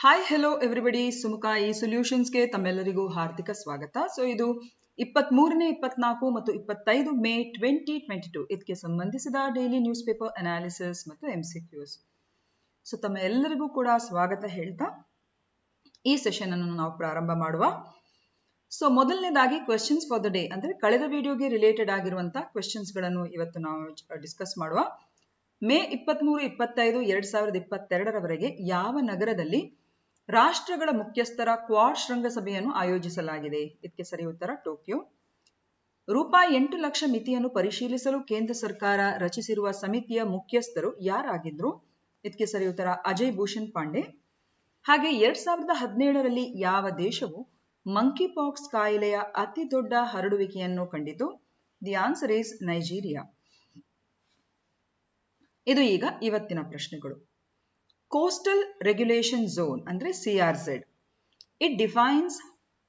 Hi hello everybody, Sumukha ಈ ಸೊಲ್ಯೂಷನ್ಸ್ಗೆ ತಮ್ಮೆಲ್ಲರಿಗೂ ಹಾರ್ದಿಕ ಸ್ವಾಗತ. ಸೊ ಇದು 23ನೇ 24 ಮತ್ತು 25 ಮೇ 2022 ಇದಕ್ಕೆ ಸಂಬಂಧಿಸಿದ ಡೈಲಿ ನ್ಯೂಸ್ ಪೇಪರ್ ಅನಾಲಿಸಿಸ್ ಮತ್ತು MCQs. ಸೊ ತಮ್ಮ ಎಲ್ಲರಿಗೂ ಕೂಡ ಸ್ವಾಗತ ಹೇಳ್ತಾ ಈ ಸೆಷನ್ ಅನ್ನು ನಾವು ಪ್ರಾರಂಭ ಮಾಡುವ. ಸೊ ಮೊದಲನೇದಾಗಿ ಕ್ವೆಶ್ಚನ್ಸ್ ಫಾರ್ ದ ಡೇ ಅಂದ್ರೆ ಕಳೆದ ವಿಡಿಯೋಗೆ ರಿಲೇಟೆಡ್ ಆಗಿರುವಂತಹ ಕ್ವೆಶ್ಚನ್ಸ್ ಗಳನ್ನು ಇವತ್ತು ನಾವು ಡಿಸ್ಕಸ್ ಮಾಡುವ. ಮೇ 23-25 2022ರವರೆಗೆ ಯಾವ ನಗರದಲ್ಲಿ ರಾಷ್ಟ್ರಗಳ ಮುಖ್ಯಸ್ಥರ ಕ್ವಾಡ್ ಶೃಂಗಸಭೆಯನ್ನು ಆಯೋಜಿಸಲಾಗಿದೆ? ಇದಕ್ಕೆ ಸರಿ ಉತ್ತರ ಟೋಕಿಯೋ. ರೂಪಾಯಿ 8 ಲಕ್ಷ ಮಿತಿಯನ್ನು ಪರಿಶೀಲಿಸಲು ಕೇಂದ್ರ ಸರ್ಕಾರ ರಚಿಸಿರುವ ಸಮಿತಿಯ ಮುಖ್ಯಸ್ಥರು ಯಾರಾಗಿದ್ರು? ಇದಕ್ಕೆ ಸರಿ ಉತ್ತರ ಅಜಯ್ ಭೂಷಣ್ ಪಾಂಡೆ. ಹಾಗೆ 2017ರಲ್ಲಿ ಯಾವ ದೇಶವು ಮಂಕಿ ಪಾಕ್ಸ್ ಕಾಯಿಲೆಯ ಅತಿ ದೊಡ್ಡ ಹರಡುವಿಕೆಯನ್ನು ಕಂಡಿತು? The answer is Nigeria. ಇದು ಈಗ ಇವತ್ತಿನ ಪ್ರಶ್ನೆಗಳು. ಕೋಸ್ಟಲ್ ರೆಗ್ಯುಲೇಷನ್ ಝೋನ್ ಅಂದ್ರೆ CRZ. It defines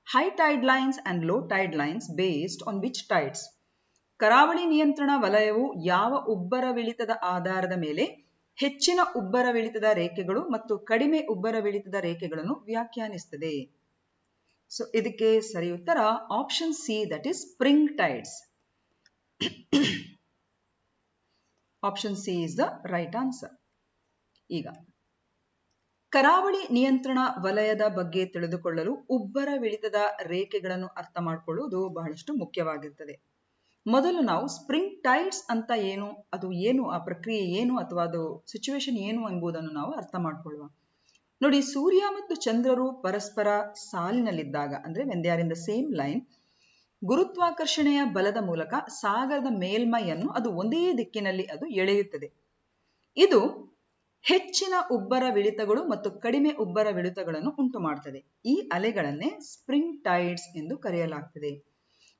high tide lines and low tide lines based on which tides? ಕರಾವಳಿ ನಿಯಂತ್ರಣ ವಲಯವು ಯಾವ ಉಬ್ಬರವಿಳಿತದ ಆಧಾರದ ಮೇಲೆ ಹೆಚ್ಚಿನ ಉಬ್ಬರವಿಳಿತದ ರೇಖೆಗಳು ಮತ್ತು ಕಡಿಮೆ ಉಬ್ಬರವಿಳಿತದ ರೇಖೆಗಳನ್ನು ವ್ಯಾಖ್ಯಾನಿಸುತ್ತದೆ? ಸೊ ಇದಕ್ಕೆ ಸರಿ ಉತ್ತರ option C, that is spring tides. Option C is the right answer. ಈಗ ಕರಾವಳಿ ನಿಯಂತ್ರಣ ವಲಯದ ಬಗ್ಗೆ ತಿಳಿದುಕೊಳ್ಳಲು ಉಬ್ಬರವಿಳಿತದ ರೇಖೆಗಳನ್ನು ಅರ್ಥ ಮಾಡಿಕೊಳ್ಳುವುದು ಬಹಳಷ್ಟು ಮುಖ್ಯವಾಗಿರ್ತದೆ. ಮೊದಲು ನಾವು ಸ್ಪ್ರಿಂಗ್ ಟೈಡ್ಸ್ ಅಂತ ಏನು, ಅದು ಏನು, ಆ ಪ್ರಕ್ರಿಯೆ ಏನು ಅಥವಾ ಅದು ಸಿಚುವೇಶನ್ ಏನು ಎಂಬುದನ್ನು ನಾವು ಅರ್ಥ ಮಾಡಿಕೊಳ್ಳುವ. ನೋಡಿ, ಸೂರ್ಯ ಮತ್ತು ಚಂದ್ರರು ಪರಸ್ಪರ ಸಾಲಿನಲ್ಲಿದ್ದಾಗ ಅಂದ್ರೆ when they are in the same line, ಗುರುತ್ವಾಕರ್ಷಣೆಯ ಬಲದ ಮೂಲಕ ಸಾಗರದ ಮೇಲ್ಮೈಯನ್ನು ಅದು ಒಂದೇ ದಿಕ್ಕಿನಲ್ಲಿ ಅದು ಎಳೆಯುತ್ತದೆ. ಇದು ಹೆಚ್ಚಿನ ಉಬ್ಬರವಿಳಿತಗಳು ಮತ್ತು ಕಡಿಮೆ ಉಬ್ಬರವಿಳಿತಗಳನ್ನು ಉಂಟು ಮಾಡುತ್ತದೆ. ಈ ಅಲೆಗಳನ್ನೇ ಸ್ಪ್ರಿಂಗ್ ಟೈಡ್ಸ್ ಎಂದು ಕರೆಯಲಾಗ್ತದೆ.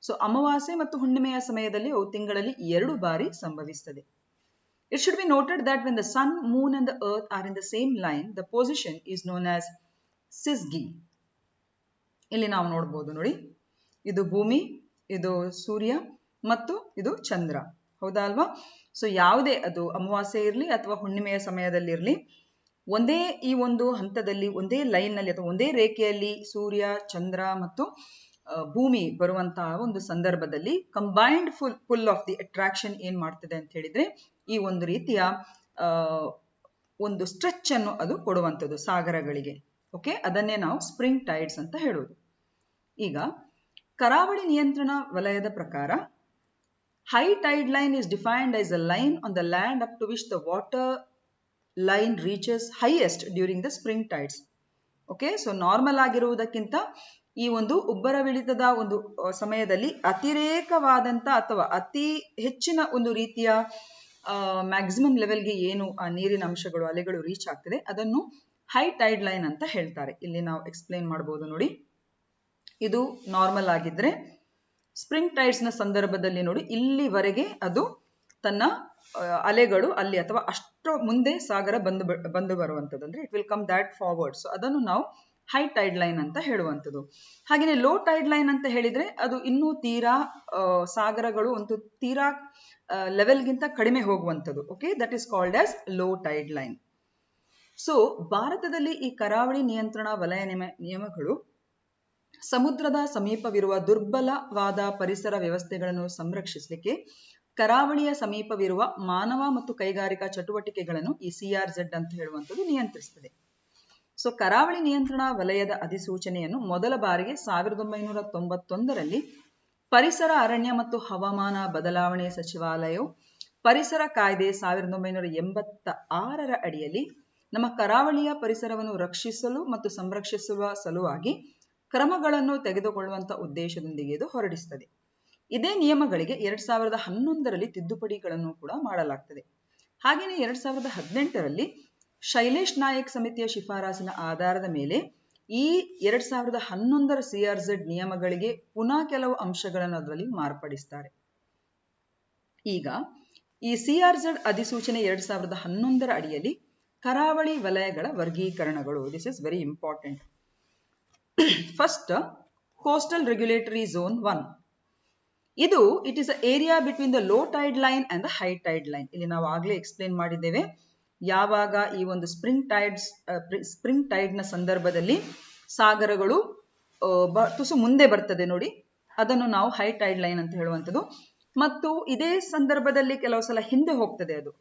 ಸೊ ಅಮಾವಾಸ್ಯೆ ಮತ್ತು ಹುಣ್ಣಿಮೆಯ ಸಮಯದಲ್ಲಿ ಅವು ತಿಂಗಳಲ್ಲಿ 2 ಬಾರಿ ಸಂಭವಿಸುತ್ತದೆ. It should be noted that when the sun, moon and the earth are in the same line, the position is known as syzygy. ಇಲ್ಲಿ ನಾವು ನೋಡಬಹುದು, ನೋಡಿ, ಇದು ಭೂಮಿ, ಇದು ಸೂರ್ಯ ಮತ್ತು ಇದು ಚಂದ್ರ, ಹೌದಾ ಅಲ್ವಾ? ಸೊ ಯಾವುದೇ ಅದು ಅಮಾವಾಸ್ಯೆ ಇರಲಿ ಅಥವಾ ಹುಣ್ಣಿಮೆಯ ಸಮಯದಲ್ಲಿ ಇರಲಿ, ಒಂದೇ ಈ ಒಂದು ಹಂತದಲ್ಲಿ, ಒಂದೇ ಲೈನ್ ನಲ್ಲಿ ಅಥವಾ ಒಂದೇ ರೇಖೆಯಲ್ಲಿ ಸೂರ್ಯ, ಚಂದ್ರ ಮತ್ತು ಭೂಮಿ ಬರುವಂತಹ ಒಂದು ಸಂದರ್ಭದಲ್ಲಿ combined full of the attraction ಏನ್ ಮಾಡ್ತದೆ ಅಂತ ಹೇಳಿದ್ರೆ ಈ ಒಂದು ರೀತಿಯ ಒಂದು ಸ್ಟ್ರೆಚ್ ಅನ್ನು ಅದು ಕೊಡುವಂಥದ್ದು ಸಾಗರಗಳಿಗೆ. ಓಕೆ, ಅದನ್ನೇ ನಾವು ಸ್ಪ್ರಿಂಗ್ ಟೈಡ್ಸ್ ಅಂತ ಹೇಳೋದು. ಈಗ ಕರಾವಳಿ ನಿಯಂತ್ರಣ ವಲಯದ ಪ್ರಕಾರ high tide line is defined as a line on the land up to which the water line reaches highest during the spring tides. Okay, so normal ಆಗಿರುವುದಕ್ಕಿಂತ ಈ ಒಂದು ಉಬ್ಬರವಿಳಿತದ ಒಂದು ಸಮಯದಲ್ಲಿ ಅತಿರೇಕವಾದಂತ ಅಥವಾ ಅತಿ ಹೆಚ್ಚಿನ ಒಂದು ರೀತಿಯ ಮ್ಯಾಕ್ಸಿಮಮ್ ಲೆವೆಲ್ಗೆ ಏನು ಆ ನೀರಿನ ಅಂಶಗಳು, ಅಲೆಗಳು ರೀಚ್ ಆಗ್ತದೆ, ಅದನ್ನು ಹೈ ಟೈಡ್ ಲೈನ್ ಅಂತ ಹೇಳ್ತಾರೆ. ಇಲ್ಲಿ ನಾವು ಎಕ್ಸ್ಪ್ಲೈನ್ ಮಾಡಬಹುದು. ನೋಡಿ, ಇದು ನಾರ್ಮಲ್ ಆಗಿದ್ರೆ ಸ್ಪ್ರಿಂಗ್ ಟೈಡ್ಸ್ ನ ಸಂದರ್ಭದಲ್ಲಿ ನೋಡಿ, ಇಲ್ಲಿವರೆಗೆ ಅದು ತನ್ನ ಅಲೆಗಳು ಅಲ್ಲಿ ಅಥವಾ ಅಷ್ಟು ಮುಂದೆ ಸಾಗರ ಬಂದು ಬರುವಂಥದ್ದು, ಅಂದ್ರೆ it will come that forward. So ಅದನ್ನು ನಾವು ಹೈ ಟೈಡ್ ಲೈನ್ ಅಂತ ಹೇಳುವಂಥದ್ದು. ಹಾಗೆಯೇ ಲೋ ಟೈಡ್ ಲೈನ್ ಅಂತ ಹೇಳಿದ್ರೆ ಅದು ಇನ್ನೂ ತೀರಾ ಸಾಗರಗಳು ಒಂದು ತೀರಾ ಲೆವೆಲ್ಗಿಂತ ಕಡಿಮೆ ಹೋಗುವಂಥದ್ದು. Okay, that is called as low tide line. So ಭಾರತದಲ್ಲಿ ಈ ಕರಾವಳಿ ನಿಯಂತ್ರಣ ವಲಯ ನಿಯಮಗಳು ಸಮುದ್ರದ ಸಮೀಪವಿರುವ ದುರ್ಬಲವಾದ ಪರಿಸರ ವ್ಯವಸ್ಥೆಗಳನ್ನು ಸಂರಕ್ಷಿಸಲಿಕ್ಕೆ ಕರಾವಳಿಯ ಸಮೀಪವಿರುವ ಮಾನವ ಮತ್ತು ಕೈಗಾರಿಕಾ ಚಟುವಟಿಕೆಗಳನ್ನು ಈ CRZ ಅಂತ ಹೇಳುವಂಥದ್ದು ನಿಯಂತ್ರಿಸುತ್ತದೆ. ಸೊ ಕರಾವಳಿ ನಿಯಂತ್ರಣ ವಲಯದ ಅಧಿಸೂಚನೆಯನ್ನು ಮೊದಲ ಬಾರಿಗೆ 1991ರಲ್ಲಿ ಪರಿಸರ, ಅರಣ್ಯ ಮತ್ತು ಹವಾಮಾನ ಬದಲಾವಣೆ ಸಚಿವಾಲಯವು ಪರಿಸರ ಕಾಯ್ದೆ 1986ರ ಅಡಿಯಲ್ಲಿ ನಮ್ಮ ಕರಾವಳಿಯ ಪರಿಸರವನ್ನು ರಕ್ಷಿಸಲು ಮತ್ತು ಸಂರಕ್ಷಿಸುವ ಸಲುವಾಗಿ ಕ್ರಮಗಳನ್ನು ತೆಗೆದುಕೊಳ್ಳುವಂತ ಉದ್ದೇಶದೊಂದಿಗೆ ಇದು ಹೊರಡಿಸುತ್ತದೆ. ಇದೇ ನಿಯಮಗಳಿಗೆ 2011ರಲ್ಲಿ ತಿದ್ದುಪಡಿಗಳನ್ನು ಕೂಡ ಮಾಡಲಾಗ್ತದೆ. ಹಾಗೆಯೇ 2018ರಲ್ಲಿ ಶೈಲೇಶ್ ನಾಯಕ್ ಸಮಿತಿಯ ಶಿಫಾರಸಿನ ಆಧಾರದ ಮೇಲೆ ಈ 2011ರ CRZ ನಿಯಮಗಳಿಗೆ ಪುನಃ ಕೆಲವು ಅಂಶಗಳನ್ನು ಅದರಲ್ಲಿ ಮಾರ್ಪಡಿಸ್ತಾರೆ. ಈಗ ಈ CRZ ಅಧಿಸೂಚನೆ 2011ರ ಅಡಿಯಲ್ಲಿ ಕರಾವಳಿ ವಲಯಗಳ ವರ್ಗೀಕರಣಗಳು. This is very important. First, coastal regulatory zone 1. ಇದು it is area between the low tide line and the high tide line. ಇಲ್ಲಿ ನಾವು ಆಗ್ಲೇ ಎಕ್ಸ್ಪ್ಲೇನ್ ಮಾಡಿದ್ದೇವೆ. ಯಾವಾಗ ಈ ಒಂದು ಸ್ಪ್ರಿಂಗ್ ಟೈಡ್ನ ಸಂದರ್ಭದಲ್ಲಿ ಸಾಗರಗಳು ತುಸು ಮುಂದೆ ಬರ್ತದೆ ನೋಡಿ, ಅದನ್ನು ನಾವು ಹೈ ಟೈಡ್ ಲೈನ್ ಅಂತ ಹೇಳುವಂಥದ್ದು. ಮತ್ತು ಇದೇ ಸಂದರ್ಭದಲ್ಲಿ ಕೆಲವು ಸಲ ಹಿಂದೆ ಹೋಗ್ತದೆ ಅದು,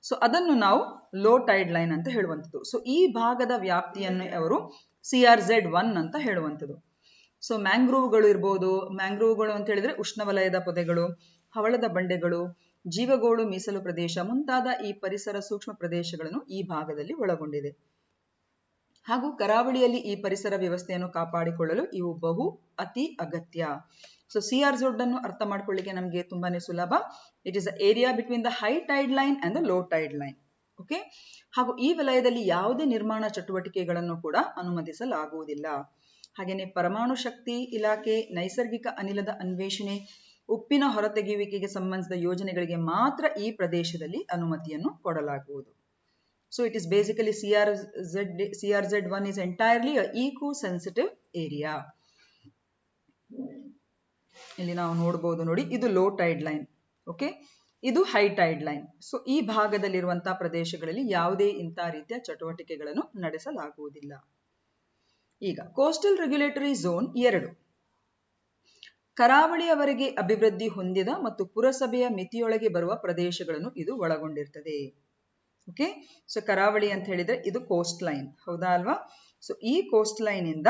ಸೊ ಅದನ್ನು ನಾವು ಲೋ ಟೈಡ್ ಲೈನ್ ಅಂತ ಹೇಳುವಂಥದ್ದು. ಸೊ ಈ ಭಾಗದ ವ್ಯಾಪ್ತಿಯನ್ನು ಅವರು CRZ1 ಅಂತ ಹೇಳುವಂಥದ್ದು. ಸೊ ಮ್ಯಾಂಗ್ರೋವ್ಗಳು ಇರ್ಬೋದು, ಮ್ಯಾಂಗ್ರೋವ್ಗಳು ಅಂತ ಹೇಳಿದ್ರೆ ಉಷ್ಣವಲಯದ ಪೊದೆಗಳು, ಹವಳದ ಬಂಡೆಗಳು, ಜೀವಗೋಳು ಮೀಸಲು ಪ್ರದೇಶ ಮುಂತಾದ ಈ ಪರಿಸರ ಸೂಕ್ಷ್ಮ ಪ್ರದೇಶಗಳನ್ನು ಈ ಭಾಗದಲ್ಲಿ ಒಳಗೊಂಡಿದೆ. ಹಾಗೂ ಕರಾವಳಿಯಲ್ಲಿ ಈ ಪರಿಸರ ವ್ಯವಸ್ಥೆಯನ್ನು ಕಾಪಾಡಿಕೊಳ್ಳಲು ಇವು ಅತಿ ಅಗತ್ಯ. ಸೊ CRZ ಅನ್ನು ಅರ್ಥ ಮಾಡ್ಕೊಳ್ಳಿಕ್ಕೆ ನಮಗೆ ತುಂಬಾನೇ ಸುಲಭ. It is the area between the high tide line and the low tide line. Okay, ಹಾಗೂ ಈ ವಲಯದಲ್ಲಿ ಯಾವುದೇ ನಿರ್ಮಾಣ ಚಟುವಟಿಕೆಗಳನ್ನು ಕೂಡ ಅನುಮತಿಸಲಾಗುವುದಿಲ್ಲ. ಹಾಗೆಯೇ ಪರಮಾಣು ಶಕ್ತಿ ಇಲಾಖೆ, ನೈಸರ್ಗಿಕ ಅನಿಲದ ಅನ್ವೇಷಣೆ, ಉಪ್ಪಿನ ಹೊರತೆಗೆಯುವಿಕೆಗೆ ಸಂಬಂಧಿಸಿದ ಯೋಜನೆಗಳಿಗೆ ಮಾತ್ರ ಈ ಪ್ರದೇಶದಲ್ಲಿ ಅನುಮತಿಯನ್ನು ಕೊಡಲಾಗುವುದು. So it is basically CRZ1 is entirely a eco-sensitive area. ಇಲ್ಲಿ ನಾವು ನೋಡಬಹುದು ನೋಡಿ, ಇದು ಲೋ ಟೈಡ್ ಲೈನ್, ಓಕೆ, ಇದು ಹೈ ಟೈಡ್ ಲೈನ್. ಸೊ ಈ ಭಾಗದಲ್ಲಿರುವಂತಹ ಪ್ರದೇಶಗಳಲ್ಲಿ ಯಾವುದೇ ಇಂಥ ರೀತಿಯ ಚಟುವಟಿಕೆಗಳನ್ನು ನಡೆಸಲಾಗುವುದಿಲ್ಲ. ಈಗ ಕೋಸ್ಟಲ್ ರೆಗ್ಯುಲೇಟರಿ ಝೋನ್ 2 ಕರಾವಳಿಯವರೆಗೆ ಅಭಿವೃದ್ಧಿ ಹೊಂದಿದ ಮತ್ತು ಪುರಸಭೆಯ ಮಿತಿಯೊಳಗೆ ಬರುವ ಪ್ರದೇಶಗಳನ್ನು ಇದು ಒಳಗೊಂಡಿರ್ತದೆ. ಓಕೆ, ಸೊ ಕರಾವಳಿ ಅಂತ ಹೇಳಿದ್ರೆ ಇದು ಕೋಸ್ಟ್ ಲೈನ್, ಹೌದಾ ಅಲ್ವಾ? ಸೊ ಈ ಕೋಸ್ಟ್ ಲೈನ್ ಇಂದ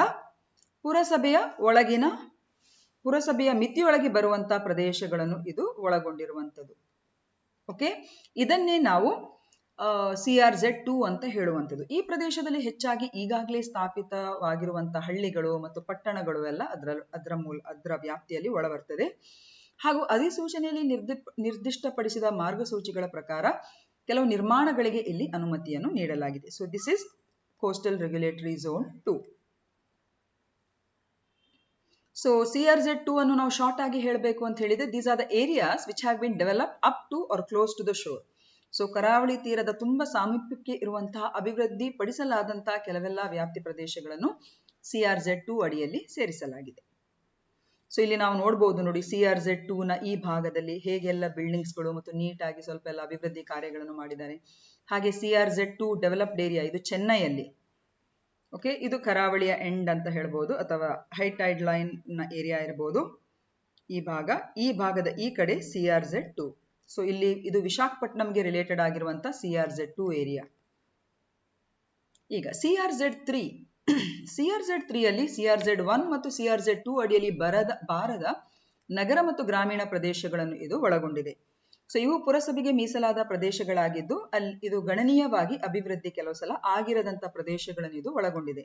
ಪುರಸಭೆಯ ಮಿತಿಯೊಳಗೆ ಬರುವಂತಹ ಪ್ರದೇಶಗಳನ್ನು ಇದು ಒಳಗೊಂಡಿರುವಂಥದ್ದು. ಓಕೆ, ಇದನ್ನೇ ನಾವು CRZ2 ಅಂತ ಹೇಳುವಂಥದ್ದು. ಈ ಪ್ರದೇಶದಲ್ಲಿ ಹೆಚ್ಚಾಗಿ ಈಗಾಗಲೇ ಸ್ಥಾಪಿತವಾಗಿರುವಂತಹ ಹಳ್ಳಿಗಳು ಮತ್ತು ಪಟ್ಟಣಗಳು ಎಲ್ಲ ಅದರ ವ್ಯಾಪ್ತಿಯಲ್ಲಿ ಒಳಬರ್ತದೆ. ಹಾಗೂ ಅಧಿಸೂಚನೆಯಲ್ಲಿ ನಿರ್ದಿಷ್ಟಪಡಿಸಿದ ಮಾರ್ಗಸೂಚಿಗಳ ಪ್ರಕಾರ ಕೆಲವು ನಿರ್ಮಾಣಗಳಿಗೆ ಇಲ್ಲಿ ಅನುಮತಿಯನ್ನು ನೀಡಲಾಗಿದೆ. So this is coastal regulatory zone 2. So CRZ2 ಅನ್ನು ನಾವು ಶಾರ್ಟ್ ಆಗಿ ಹೇಳಬೇಕು ಅಂತ ಹೇಳಿದ್ರೆ, these are the areas which have been develop up to or close to the shore. So ಕರಾವಳಿ ತೀರದ ತುಂಬಾ ಸಾಮೀಪ್ಯಕ್ಕೆ ಇರುವಂತಹ ಅಭಿವೃದ್ಧಿ ಪಡಿಸಲಾದಂತಹ ಕೆಲವೆಲ್ಲ ವ್ಯಾಪ್ತಿ ಪ್ರದೇಶಗಳನ್ನು CRZ2 ಅಡಿಯಲ್ಲಿ ಸೇರಿಸಲಾಗಿದೆ. ಸೊ ಇಲ್ಲಿ ನಾವು ನೋಡಬಹುದು ನೋಡಿ, CRZ2 ನ ಈ ಭಾಗದಲ್ಲಿ ಹೇಗೆಲ್ಲ ಬಿಲ್ಡಿಂಗ್ಸ್ಗಳು ಮತ್ತು ನೀಟಾಗಿ ಸ್ವಲ್ಪ ಎಲ್ಲ ಅಭಿವೃದ್ಧಿ ಕಾರ್ಯಗಳನ್ನು ಮಾಡಿದ್ದಾರೆ. ಹಾಗೆ CRZ2 ಡೆವಲಪ್ಡ್ ಏರಿಯಾ ಇದು ಚೆನ್ನೈಯಲ್ಲಿ. ಓಕೆ, ಇದು ಕರಾವಳಿಯ ಎಂಡ್ ಅಂತ ಹೇಳ್ಬೋದು, ಅಥವಾ ಹೈ ಟೈಡ್ ಲೈನ್ ನ ಏರಿಯಾ ಇರಬಹುದು ಈ ಭಾಗದ ಈ ಕಡೆ CRZ2. ಸೊ ಇಲ್ಲಿ ಇದು ವಿಶಾಖಪಟ್ಟಣಂಗೆ ರಿಲೇಟೆಡ್ ಆಗಿರುವಂತ CRZ2 ಏರಿಯಾ. ಈಗ CRZ3 ಅಲ್ಲಿ CRZ1 ಮತ್ತು CRZ2 ಅಡಿಯಲ್ಲಿ ಬಾರದ ನಗರ ಮತ್ತು ಗ್ರಾಮೀಣ ಪ್ರದೇಶಗಳನ್ನು ಇದು ಒಳಗೊಂಡಿದೆ. ಸೊ ಇವು ಪುರಸಭೆಗೆ ಮೀಸಲಾದ ಪ್ರದೇಶಗಳಾಗಿದ್ದು ಇದು ಗಣನೀಯವಾಗಿ ಅಭಿವೃದ್ಧಿ ಕೆಲವು ಸಲ ಆಗಿರದಂತ ಪ್ರದೇಶಗಳನ್ನು ಇದು ಒಳಗೊಂಡಿದೆ.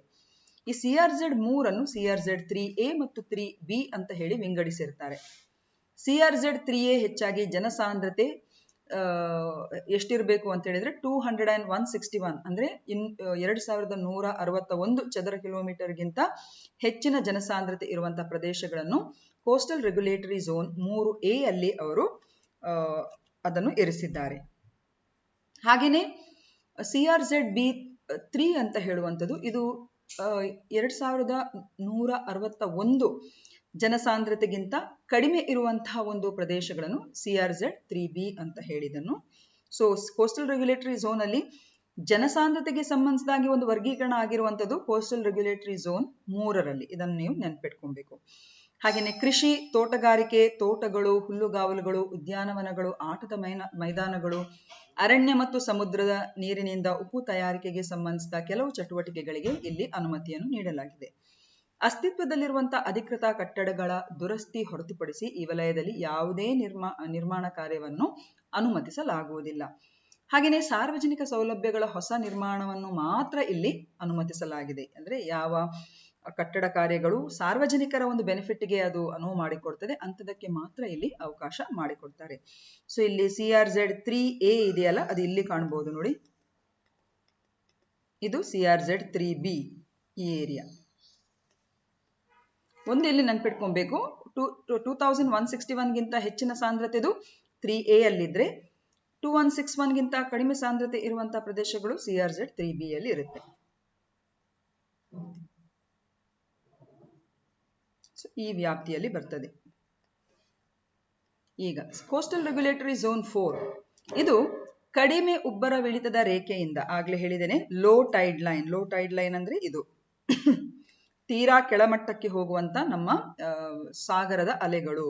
ಈ CRZ3 ಅನ್ನು CRZ3A ಮತ್ತು 3B ಅಂತ ಹೇಳಿ ವಿಂಗಡಿಸಿರ್ತಾರೆ. CRZ3A ಹೆಚ್ಚಾಗಿ ಜನಸಾಂದ್ರತೆ ಎಷ್ಟಿರಬೇಕು ಅಂತ ಹೇಳಿದ್ರೆ 161 ಅಂದ್ರೆ 2161 ಚದರ ಕಿಲೋಮೀಟರ್ಗಿಂತ ಹೆಚ್ಚಿನ ಜನಸಾಂದ್ರತೆ ಇರುವಂತಹ ಪ್ರದೇಶಗಳನ್ನು ಕೋಸ್ಟಲ್ ರೆಗ್ಯುಲೇಟರಿ ಝೋನ್ 3A ಅಲ್ಲಿ ಅವರು ಅದನ್ನು ಇರಿಸಿದ್ದಾರೆ. ಹಾಗೆಯೇ CRZB3 ಅಂತ ಹೇಳುವಂಥದ್ದು ಇದು 2161 ಜನಸಾಂದ್ರತೆಗಿಂತ ಕಡಿಮೆ ಇರುವಂತಹ ಒಂದು ಪ್ರದೇಶಗಳನ್ನು CRZ3B ಅಂತ ಹೇಳಿದನು. ಸೊ ಕೋಸ್ಟಲ್ ರೆಗ್ಯುಲೇಟರಿ ಝೋನ್ ಅಲ್ಲಿ ಜನಸಾಂದ್ರತೆಗೆ ಸಂಬಂಧಿಸಿದಾಗಿ ಒಂದು ವರ್ಗೀಕರಣ ಆಗಿರುವಂಥದ್ದು ಕೋಸ್ಟಲ್ ರೆಗ್ಯುಲೇಟರಿ ಝೋನ್ 3ರಲ್ಲಿ. ಇದನ್ನು ನೀವು ನೆನ್ಪಿಟ್ಕೊಬೇಕು. ಹಾಗೆಯೇ ಕೃಷಿ, ತೋಟಗಾರಿಕೆ, ತೋಟಗಳು, ಹುಲ್ಲುಗಾವಲುಗಳು, ಉದ್ಯಾನವನಗಳು, ಆಟದ ಮೈದಾನಗಳು, ಅರಣ್ಯ ಮತ್ತು ಸಮುದ್ರದ ನೀರಿನಿಂದ ಉಪ್ಪು ತಯಾರಿಕೆಗೆ ಸಂಬಂಧಿಸಿದ ಕೆಲವು ಚಟುವಟಿಕೆಗಳಿಗೆ ಇಲ್ಲಿ ಅನುಮತಿಯನ್ನು ನೀಡಲಾಗಿದೆ. ಅಸ್ತಿತ್ವದಲ್ಲಿರುವಂತಹ ಅಧಿಕೃತ ಕಟ್ಟಡಗಳ ದುರಸ್ತಿ ಹೊರತುಪಡಿಸಿ ಈ ವಲಯದಲ್ಲಿ ಯಾವುದೇ ನಿರ್ಮಾಣ ಕಾರ್ಯವನ್ನು ಅನುಮತಿಸಲಾಗುವುದಿಲ್ಲ. ಹಾಗೆಯೇ ಸಾರ್ವಜನಿಕ ಸೌಲಭ್ಯಗಳ ಹೊಸ ನಿರ್ಮಾಣವನ್ನು ಮಾತ್ರ ಇಲ್ಲಿ ಅನುಮತಿಸಲಾಗಿದೆ. ಅಂದ್ರೆ ಯಾವ ಕಟ್ಟಡ ಕಾರ್ಯಗಳು ಸಾರ್ವಜನಿಕರ ಒಂದು ಬೆನಿಫಿಟ್ಗೆ ಅದು ಅನುವು ಮಾಡಿಕೊಡ್ತದೆ ಅಂಥದಕ್ಕೆ ಮಾತ್ರ ಇಲ್ಲಿ ಅವಕಾಶ ಮಾಡಿಕೊಡ್ತಾರೆ. ಸೊ ಇಲ್ಲಿ CRZ3A ಇದೆಯಲ್ಲ, ಅದು ಇಲ್ಲಿ ಕಾಣಬಹುದು ನೋಡಿ, ಇದು CRZ3B ಈ ಏರಿಯಾ. ಒಂದು ಇಲ್ಲಿ ನೆನ್ಪಿಟ್ಕೊಬೇಕು, 2161ಗಿಂತ ಹೆಚ್ಚಿನ ಸಾಂದ್ರತೆದು 3A ಅಲ್ಲಿದ್ರೆ 2161ಗಿಂತ ಕಡಿಮೆ ಸಾಂದ್ರತೆ ಇರುವಂತಹ ಪ್ರದೇಶಗಳು CRZ3B ಅಲ್ಲಿ ಇರುತ್ತೆ. ಈ ವ್ಯಾಪ್ತಿಯಲ್ಲಿ ಬರ್ತದೆ. ಈಗ ಕೋಸ್ಟಲ್ ರೆಗ್ಯುಲೇಟರಿ ಝೋನ್ 4 ಇದು ಕಡಿಮೆ ಉಬ್ಬರವಿಳಿತದ ರೇಖೆಯಿಂದ, ಆಗ್ಲೇ ಹೇಳಿದ್ದೇನೆ low tide line. Low tide line ಅಂದ್ರೆ ಇದು ತೀರಾ ಕೆಳಮಟ್ಟಕ್ಕೆ ಹೋಗುವಂತ ನಮ್ಮ ಸಾಗರದ ಅಲೆಗಳು.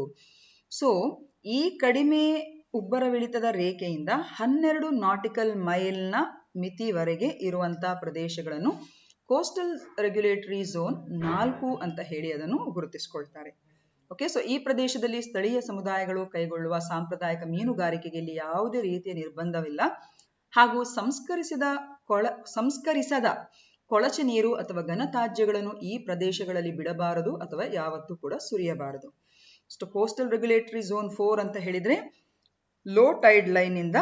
ಸೊ ಈ ಕಡಿಮೆ ಉಬ್ಬರವಿಳಿತದ ರೇಖೆಯಿಂದ 12 ನಾಟಿಕಲ್ ಮೈಲ್ನ ಮಿತಿವರೆಗೆ ಇರುವಂತಹ ಪ್ರದೇಶಗಳನ್ನು ಕೋಸ್ಟಲ್ ರೆಗ್ಯುಲೇಟರಿ ಝೋನ್ 4 ಅಂತ ಹೇಳಿ ಅದನ್ನು ಗುರುತಿಸಿಕೊಳ್ತಾರೆ. ಓಕೆ, ಸೊ ಈ ಪ್ರದೇಶದಲ್ಲಿ ಸ್ಥಳೀಯ ಸಮುದಾಯಗಳು ಕೈಗೊಳ್ಳುವ ಸಾಂಪ್ರದಾಯಿಕ ಮೀನುಗಾರಿಕೆಗೆ ಇಲ್ಲಿ ಯಾವುದೇ ರೀತಿಯ ನಿರ್ಬಂಧವಿಲ್ಲ, ಹಾಗೂ ಸಂಸ್ಕರಿಸದ ಕೊಳಚೆ ನೀರು ಅಥವಾ ಘನತ್ಯಾಜ್ಯಗಳನ್ನು ಈ ಪ್ರದೇಶಗಳಲ್ಲಿ ಬಿಡಬಾರದು ಅಥವಾ ಯಾವತ್ತೂ ಕೂಡ ಸುರಿಯಬಾರದು. ಸೊ ಕೋಸ್ಟಲ್ ರೆಗ್ಯುಲೇಟರಿ ಝೋನ್ 4 ಅಂತ ಹೇಳಿದ್ರೆ ಲೋ ಟೈಡ್ ಲೈನ್ ಇಂದ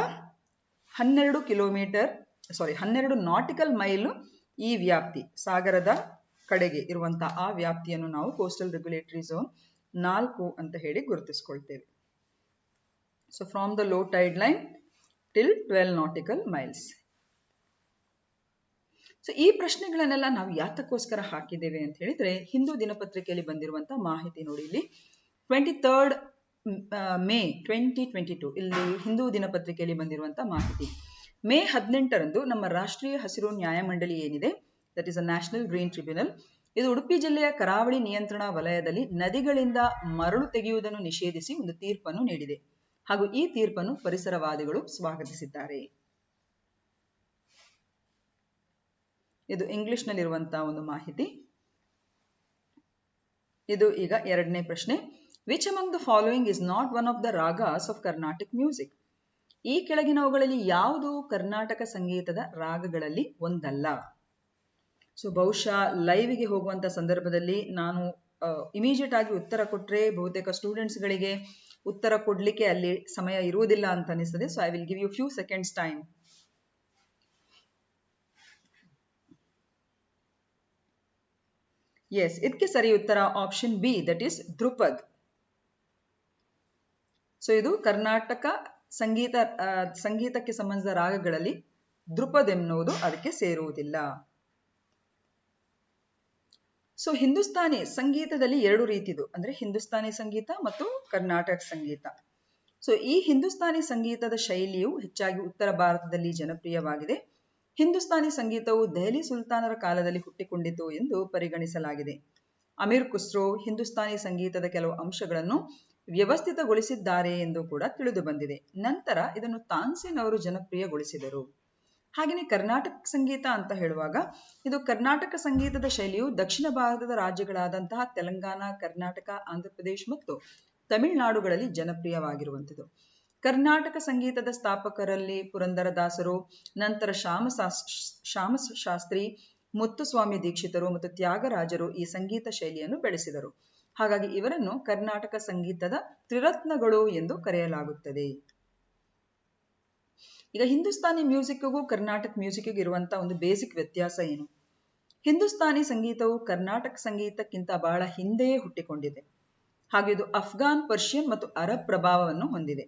12 ನಾಟಿಕಲ್ ಮೈಲ್ ಈ ವ್ಯಾಪ್ತಿ, ಸಾಗರದ ಕಡೆಗೆ ಇರುವಂತಹ ಆ ವ್ಯಾಪ್ತಿಯನ್ನು ನಾವು ಕೋಸ್ಟಲ್ ರೆಗ್ಯುಲೇಟರಿ ಝೋನ್ 4 ಅಂತ ಹೇಳಿ ಗುರುತಿಸಿಕೊಳ್ತೇವೆ. So from the low tide line till 12 nautical miles. So ಈ ಪ್ರಶ್ನೆಗಳನ್ನೆಲ್ಲ ನಾವು ಯಾತಕ್ಕೋಸ್ಕರ ಹಾಕಿದ್ದೇವೆ ಅಂತ ಹೇಳಿದ್ರೆ, ಹಿಂದೂ ದಿನಪತ್ರಿಕೆಯಲ್ಲಿ ಬಂದಿರುವಂತಹ ಮಾಹಿತಿ ನೋಡಿ. ಇಲ್ಲಿ 23rd ಮೇ 2022 ಇಲ್ಲಿ ಹಿಂದೂ ದಿನಪತ್ರಿಕೆಯಲ್ಲಿ ಬಂದಿರುವಂತಹ ಮಾಹಿತಿ. ಮೇ 18ರಂದು ನಮ್ಮ ರಾಷ್ಟ್ರೀಯ ಹಸಿರು ನ್ಯಾಯಮಂಡಳಿ ಏನಿದೆ, that is a national green tribunal, ಇದು ಉಡುಪಿ ಜಿಲ್ಲೆಯ ಕರಾವಳಿ ನಿಯಂತ್ರಣ ವಲಯದಲ್ಲಿ ನದಿಗಳಿಂದ ಮರಳು ತೆಗೆಯುವುದನ್ನು ನಿಷೇಧಿಸಿ ಒಂದು ತೀರ್ಪನ್ನು ನೀಡಿದೆ, ಹಾಗೂ ಈ ತೀರ್ಪನ್ನು ಪರಿಸರವಾದಿಗಳು ಸ್ವಾಗತಿಸಿದ್ದಾರೆ. ಇದು ಇಂಗ್ಲಿಷ್ ನಲ್ಲಿರುವಂತಹ ಒಂದು ಮಾಹಿತಿ. ಇದು ಈಗ ಎರಡನೇ ಪ್ರಶ್ನೆ. Which among the following is not one of the ragas of Carnatic music? ಈ ಕೆಳಗಿನವುಗಳಲ್ಲಿ ಯಾವುದು ಕರ್ನಾಟಕ ಸಂಗೀತದ ರಾಗಗಳಲ್ಲಿ ಒಂದಲ್ಲ? ಸೊ ಬಹುಶಃ ಲೈವ್ಗೆ ಹೋಗುವಂತ ಸಂದರ್ಭದಲ್ಲಿ ನಾನು ಇಮಿಡಿಯೇಟ್ ಆಗಿ ಉತ್ತರ ಕೊಟ್ರೆ ಬಹುತೇಕ ಸ್ಟೂಡೆಂಟ್ಸ್ಗಳಿಗೆ ಉತ್ತರ ಕೊಡ್ಲಿಕ್ಕೆ ಅಲ್ಲಿ ಸಮಯ ಇರುವುದಿಲ್ಲ ಅಂತ ಅನಿಸ್ತದೆ. So I will give you few seconds time. Yes, ಇದಕ್ಕೆ ಸರಿ ಉತ್ತರ option B, that is Dhrupad. So ಇದು ಕರ್ನಾಟಕ ಸಂಗೀತಕ್ಕೆ ಸಂಬಂಧಿಸಿದ ರಾಗಗಳಲ್ಲಿ ಧ್ರುಪದ್ ಎನ್ನುವುದು ಅದಕ್ಕೆ ಸೇರುವುದಿಲ್ಲ. ಸೊ ಹಿಂದೂಸ್ತಾನಿ ಸಂಗೀತದಲ್ಲಿ ಎರಡು ರೀತಿದು, ಅಂದ್ರೆ ಹಿಂದೂಸ್ತಾನಿ ಸಂಗೀತ ಮತ್ತು ಕರ್ನಾಟಕ ಸಂಗೀತ. ಸೊ ಈ ಹಿಂದೂಸ್ತಾನಿ ಸಂಗೀತದ ಶೈಲಿಯು ಹೆಚ್ಚಾಗಿ ಉತ್ತರ ಭಾರತದಲ್ಲಿ ಜನಪ್ರಿಯವಾಗಿದೆ. ಹಿಂದೂಸ್ತಾನಿ ಸಂಗೀತವು ದೆಹಲಿ ಸುಲ್ತಾನರ ಕಾಲದಲ್ಲಿ ಹುಟ್ಟಿಕೊಂಡಿತು ಎಂದು ಪರಿಗಣಿಸಲಾಗಿದೆ. ಅಮೀರ್ ಖುಸ್ರೋ ಹಿಂದೂಸ್ತಾನಿ ಸಂಗೀತದ ಕೆಲವು ಅಂಶಗಳನ್ನು ವ್ಯವಸ್ಥಿತಗೊಳಿಸಿದ್ದಾರೆ ಎಂದು ಕೂಡ ತಿಳಿದು ಬಂದಿದೆ. ನಂತರ ಇದನ್ನು ತಾನ್ಸೇನ್ ಅವರು ಜನಪ್ರಿಯಗೊಳಿಸಿದರು. ಹಾಗೆಯೇ ಕರ್ನಾಟಕ ಸಂಗೀತ ಅಂತ ಹೇಳುವಾಗ, ಇದು ಕರ್ನಾಟಕ ಸಂಗೀತದ ಶೈಲಿಯು ದಕ್ಷಿಣ ಭಾರತದ ರಾಜ್ಯಗಳಾದಂತಹ ತೆಲಂಗಾಣ, ಕರ್ನಾಟಕ, ಆಂಧ್ರಪ್ರದೇಶ ಮತ್ತು ತಮಿಳುನಾಡುಗಳಲ್ಲಿ ಜನಪ್ರಿಯವಾಗಿರುವಂಥದ್ದು. ಕರ್ನಾಟಕ ಸಂಗೀತದ ಸ್ಥಾಪಕರಲ್ಲಿ ಪುರಂದರದಾಸರು, ನಂತರ ಶ್ಯಾಮಶಾಸ್ತ್ರಿ, ಮುತ್ತುಸ್ವಾಮಿ ದೀಕ್ಷಿತರು ಮತ್ತು ತ್ಯಾಗರಾಜರು ಈ ಸಂಗೀತ ಶೈಲಿಯನ್ನು ಬೆಳೆಸಿದರು. ಹಾಗಾಗಿ ಇವರನ್ನು ಕರ್ನಾಟಕ ಸಂಗೀತದ ತ್ರಿರತ್ನಗಳು ಎಂದು ಕರೆಯಲಾಗುತ್ತದೆ. ಈಗ ಹಿಂದೂಸ್ತಾನಿ ಮ್ಯೂಸಿಕ್ಗೂ ಕರ್ನಾಟಕ ಮ್ಯೂಸಿಕ್ಗೂ ಇರುವಂತಹ ಒಂದು ಬೇಸಿಕ್ ವ್ಯತ್ಯಾಸ ಏನು? ಹಿಂದೂಸ್ತಾನಿ ಸಂಗೀತವು ಕರ್ನಾಟಕ ಸಂಗೀತಕ್ಕಿಂತ ಬಹಳ ಹಿಂದೆಯೇ ಹುಟ್ಟಿಕೊಂಡಿದೆ, ಹಾಗೂ ಇದು ಅಫ್ಘಾನ್, ಪರ್ಷಿಯನ್ ಮತ್ತು ಅರಬ್ ಪ್ರಭಾವವನ್ನು ಹೊಂದಿದೆ.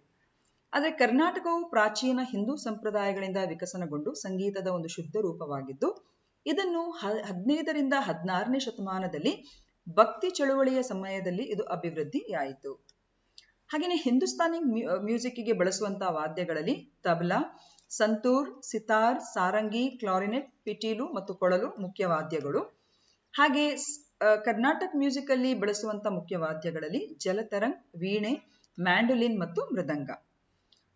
ಆದರೆ ಕರ್ನಾಟಕವು ಪ್ರಾಚೀನ ಹಿಂದೂ ಸಂಪ್ರದಾಯಗಳಿಂದ ವಿಕಸನಗೊಂಡು ಸಂಗೀತದ ಒಂದು ಶುದ್ಧ ರೂಪವಾಗಿದ್ದು, ಇದನ್ನು 15ರಿಂದ 16ನೇ ಶತಮಾನದಲ್ಲಿ ಭಕ್ತಿ ಚಳುವಳಿಯ ಸಮಯದಲ್ಲಿ ಇದು ಅಭಿವೃದ್ಧಿಯಾಯಿತು. ಹಾಗೆಯೇ ಹಿಂದೂಸ್ತಾನಿ ಮ್ಯೂಸಿಕ್ಗೆ ಬಳಸುವಂತಹ ವಾದ್ಯಗಳಲ್ಲಿ ತಬಲಾ, ಸಂತೂರ್, ಸಿತಾರ್, ಸಾರಂಗಿ, ಕ್ಲಾರಿನೆಟ್, ಪಿಟೀಲು ಮತ್ತು ಕೊಳಲು ಮುಖ್ಯ ವಾದ್ಯಗಳು. ಹಾಗೆ ಕರ್ನಾಟಕ ಮ್ಯೂಸಿಕ್ ಅಲ್ಲಿ ಬಳಸುವಂತಹ ಮುಖ್ಯ ವಾದ್ಯಗಳಲ್ಲಿ ಜಲತರಂಗ್, ವೀಣೆ, ಮ್ಯಾಂಡೋಲಿನ್ ಮತ್ತು ಮೃದಂಗ.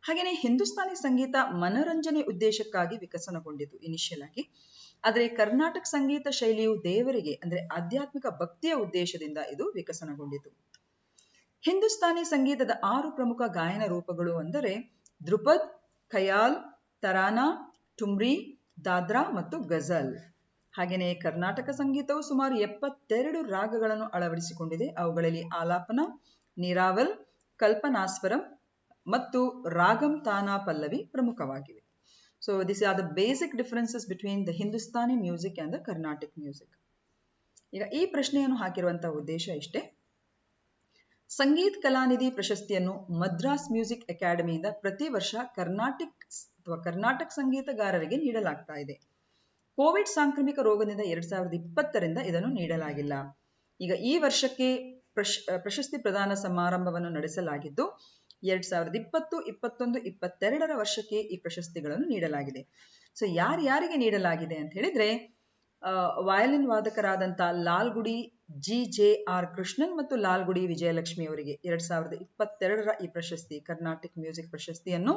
ಹಾಗೆಯೇ ಹಿಂದೂಸ್ತಾನಿ ಸಂಗೀತ ಮನರಂಜನೆ ಉದ್ದೇಶಕ್ಕಾಗಿ ವಿಕಸನಗೊಂಡಿತು ಇನಿಷಿಯಲ್ ಆಗಿ. ಆದರೆ ಕರ್ನಾಟಕ ಸಂಗೀತ ಶೈಲಿಯು ದೇವರಿಗೆ ಅಂದ್ರೆ ಆಧ್ಯಾತ್ಮಿಕ ಭಕ್ತಿಯ ಉದ್ದೇಶದಿಂದ ಇದು ವಿಕಸನಗೊಂಡಿತು. ಹಿಂದೂಸ್ತಾನಿ ಸಂಗೀತದ 6 ಪ್ರಮುಖ ಗಾಯನ ರೂಪಗಳು ಅಂದರೆ ಧ್ರುಪದ್, ಖಯಾಲ್, ತರಾನಾ, ಟುಮ್ರಿ, ದಾದ್ರಾ ಮತ್ತು ಗಜಲ್. ಹಾಗೆಯೇ ಕರ್ನಾಟಕ ಸಂಗೀತವು ಸುಮಾರು 72 ರಾಗಗಳನ್ನು ಅಳವಡಿಸಿಕೊಂಡಿದೆ. ಅವುಗಳಲ್ಲಿ ಆಲಾಪನ, ನಿರಾವಲ್, ಕಲ್ಪನಾಸ್ವರಂ ಮತ್ತು ರಾಗಂ ತಾನಾ ಪಲ್ಲವಿ ಪ್ರಮುಖವಾಗಿವೆ. So this are the basic differences between the Hindustani music and the Carnatic music. ಈಗ ಈ ಪ್ರಶ್ನೆಯನ್ನು ಹಾಕಿರುವಂತಹ ಉದ್ದೇಶ ಇಷ್ಟೇ. ಸಂಗೀತ್ ಕಲಾನಿಧಿ ಪ್ರಶಸ್ತಿಯನ್ನು ಮದ್ರಾಸ್ ಮ್ಯೂಸಿಕ್ ಅಕಾಡೆಮಿಯಿಂದ ಪ್ರತಿ ವರ್ಷ ಕರ್ನಾಟಕ ಸಂಗೀತಗಾರರಿಗೆ ನೀಡಲಾಗ್ತಾ ಇದೆ. ಕೋವಿಡ್ ಸಾಂಕ್ರಾಮಿಕ ರೋಗದಿಂದ 2020ರಿಂದ ಇದನ್ನು ನೀಡಲಾಗಿಲ್ಲ. ಈಗ ಈ ವರ್ಷಕ್ಕೆ ಪ್ರಶಸ್ತಿ ಪ್ರದಾನ ಸಮಾರಂಭವನ್ನು ನಡೆಸಲಾಗಿದ್ದು, 2020, 21, 22ರ ವರ್ಷಕ್ಕೆ ಈ ಪ್ರಶಸ್ತಿಗಳನ್ನು ನೀಡಲಾಗಿದೆ. ಸೊ ಯಾರ್ಯಾರಿಗೆ ನೀಡಲಾಗಿದೆ ಅಂತ ಹೇಳಿದ್ರೆ ವಯಲಿನ್ ವಾದಕರಾದಂಥ ಲಾಲ್ಗುಡಿ GJR ಕೃಷ್ಣನ್ ಮತ್ತು ಲಾಲ್ಗುಡಿ ವಿಜಯಲಕ್ಷ್ಮಿ ಅವರಿಗೆ 2022ರ ಈ ಪ್ರಶಸ್ತಿ, ಕರ್ನಾಟಿಕ್ ಮ್ಯೂಸಿಕ್ ಪ್ರಶಸ್ತಿಯನ್ನು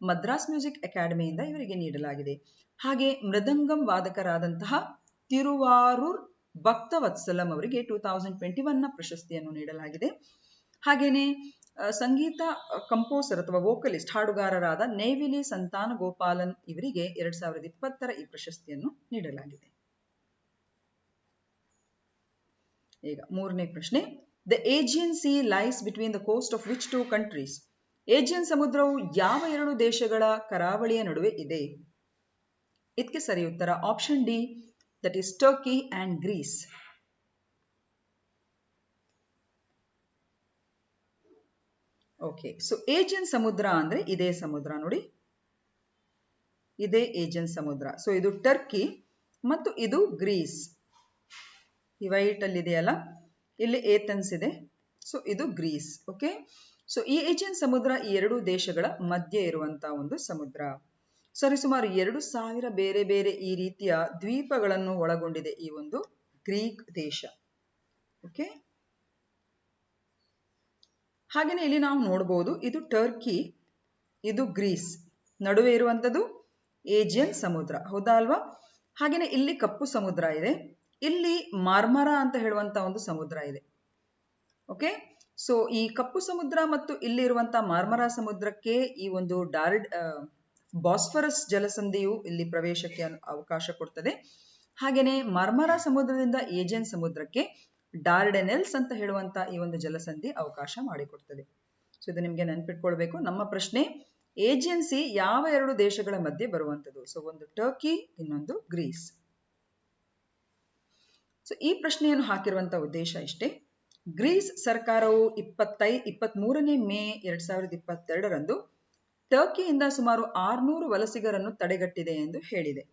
ಮದ್ರಾಸ್ ಮ್ಯೂಸಿಕ್ ಅಕಾಡೆಮಿಯಿಂದ ಇವರಿಗೆ ನೀಡಲಾಗಿದೆ. ಹಾಗೆ ಮೃದಂಗಂ ವಾದಕರಾದಂತಹ ತಿರುವಾರೂರ್ ಭಕ್ತವತ್ಸಲಂ ಅವರಿಗೆ 2021ನ ಪ್ರಶಸ್ತಿಯನ್ನು ನೀಡಲಾಗಿದೆ. ಹಾಗೇನೆ ಸಂಗೀತ ಕಂಪೋಸರ್ ಅಥವಾ ವೋಕಲಿಸ್ಟ್ ಹಾಡುಗಾರರಾದ ನೇವಿಲಿ ಸಂತಾನ ಗೋಪಾಲನ್ ಇವರಿಗೆ 2020ರ ಈ ಪ್ರಶಸ್ತಿಯನ್ನು ನೀಡಲಾಗಿದೆ. ಈಗ ಮೂರನೇ ಪ್ರಶ್ನೆ, the Aegean sea lies between the coast of which two countries? Aegean ಸಮುದ್ರವು ಯಾವ ಎರಡು ದೇಶಗಳ ಕರಾವಳಿಯ ನಡುವೆ ಇದೆ? ಇದಕ್ಕೆ ಸರಿ ಉತ್ತರ option D, that is Turkey and Greece. Okay, so Aegean ಸಮುದ್ರ ಅಂದ್ರೆ ಇದೇ ಸಮುದ್ರ ನೋಡಿ, ಇದೇ ಏಜಿಯನ್ ಸಮುದ್ರ. ಸೊ ಇದು ಟರ್ಕಿ ಮತ್ತು ಇದು ಗ್ರೀಸ್. ಈ ವೈಟ್ ಅಲ್ಲಿ ಇದೆಯಲ್ಲ, ಇಲ್ಲಿ ಏಥೆನ್ಸ್ ಇದೆ, ಸೊ ಇದು ಗ್ರೀಸ್. ಓಕೆ, ಸೊ ಈ ಏಜಿಯನ್ ಸಮುದ್ರ ಈ ಎರಡು ದೇಶಗಳ ಮಧ್ಯೆ ಇರುವಂತಹ ಒಂದು ಸಮುದ್ರ. ಸರಿಸುಮಾರು 2000 ಬೇರೆ ಬೇರೆ ಈ ರೀತಿಯ ದ್ವೀಪಗಳನ್ನು ಒಳಗೊಂಡಿದೆ ಈ ಒಂದು ಗ್ರೀಕ್ ದೇಶ. ಓಕೆ, ಹಾಗೇನೆ ಇಲ್ಲಿ ನಾವು ನೋಡಬಹುದು, ಇದು ಟರ್ಕಿ, ಇದು ಗ್ರೀಸ್, ನಡುವೆ ಇರುವಂತದ್ದು ಏಜಿಯನ್ ಸಮುದ್ರ, ಹೌದಾ ಅಲ್ವಾ? ಹಾಗೇನೆ ಇಲ್ಲಿ ಕಪ್ಪು ಸಮುದ್ರ ಇದೆ, ಇಲ್ಲಿ ಮಾರ್ಮರಾ ಅಂತ ಹೇಳುವಂತ ಒಂದು ಸಮುದ್ರ ಇದೆ. ಓಕೆ, ಸೊ ಈ ಕಪ್ಪು ಸಮುದ್ರ ಮತ್ತು ಇಲ್ಲಿ ಇರುವಂತಹ ಮಾರ್ಮರಾ ಸಮುದ್ರಕ್ಕೆ ಈ ಒಂದು ಬಾಸ್ಫರಸ್ ಜಲಸಂಧಿಯು ಇಲ್ಲಿ ಪ್ರವೇಶಕ್ಕೆ ಅವಕಾಶ ಕೊಡ್ತದೆ. ಹಾಗೇನೆ ಮಾರ್ಮರಾ ಸಮುದ್ರದಿಂದ ಏಜಿಯನ್ ಸಮುದ್ರಕ್ಕೆ ಡಾರ್ಡೆನೆಲ್ಸ್ ಅಂತ ಹೇಳುವಂತ ಈ ಒಂದು ಜಲಸಂಧಿ ಅವಕಾಶ ಮಾಡಿಕೊಡ್ತದೆ. ಸೊ ಇದು ನಿಮ್ಗೆ ನೆನಪಿಟ್ಕೊಳ್ಬೇಕು. ನಮ್ಮ ಪ್ರಶ್ನೆ ಏಜಿಯನ್ ಸಿ ಯಾವ ಎರಡು ದೇಶಗಳ ಮಧ್ಯೆ ಬರುವಂತದ್ದು? ಸೊ ಒಂದು ಟರ್ಕಿ, ಇನ್ನೊಂದು ಗ್ರೀಸ್. ಸೊ ಈ ಪ್ರಶ್ನೆಯನ್ನು ಹಾಕಿರುವಂತಹ ಉದ್ದೇಶ ಇಷ್ಟೇ. ಗ್ರೀಸ್ ಸರ್ಕಾರವು 23ನೇ ಮೇ 2022ರಂದು ಟರ್ಕಿಯಿಂದ ಸುಮಾರು 600 ವಲಸಿಗರನ್ನು ತಡೆಗಟ್ಟಿದೆ ಎಂದು ಹೇಳಿದೆ.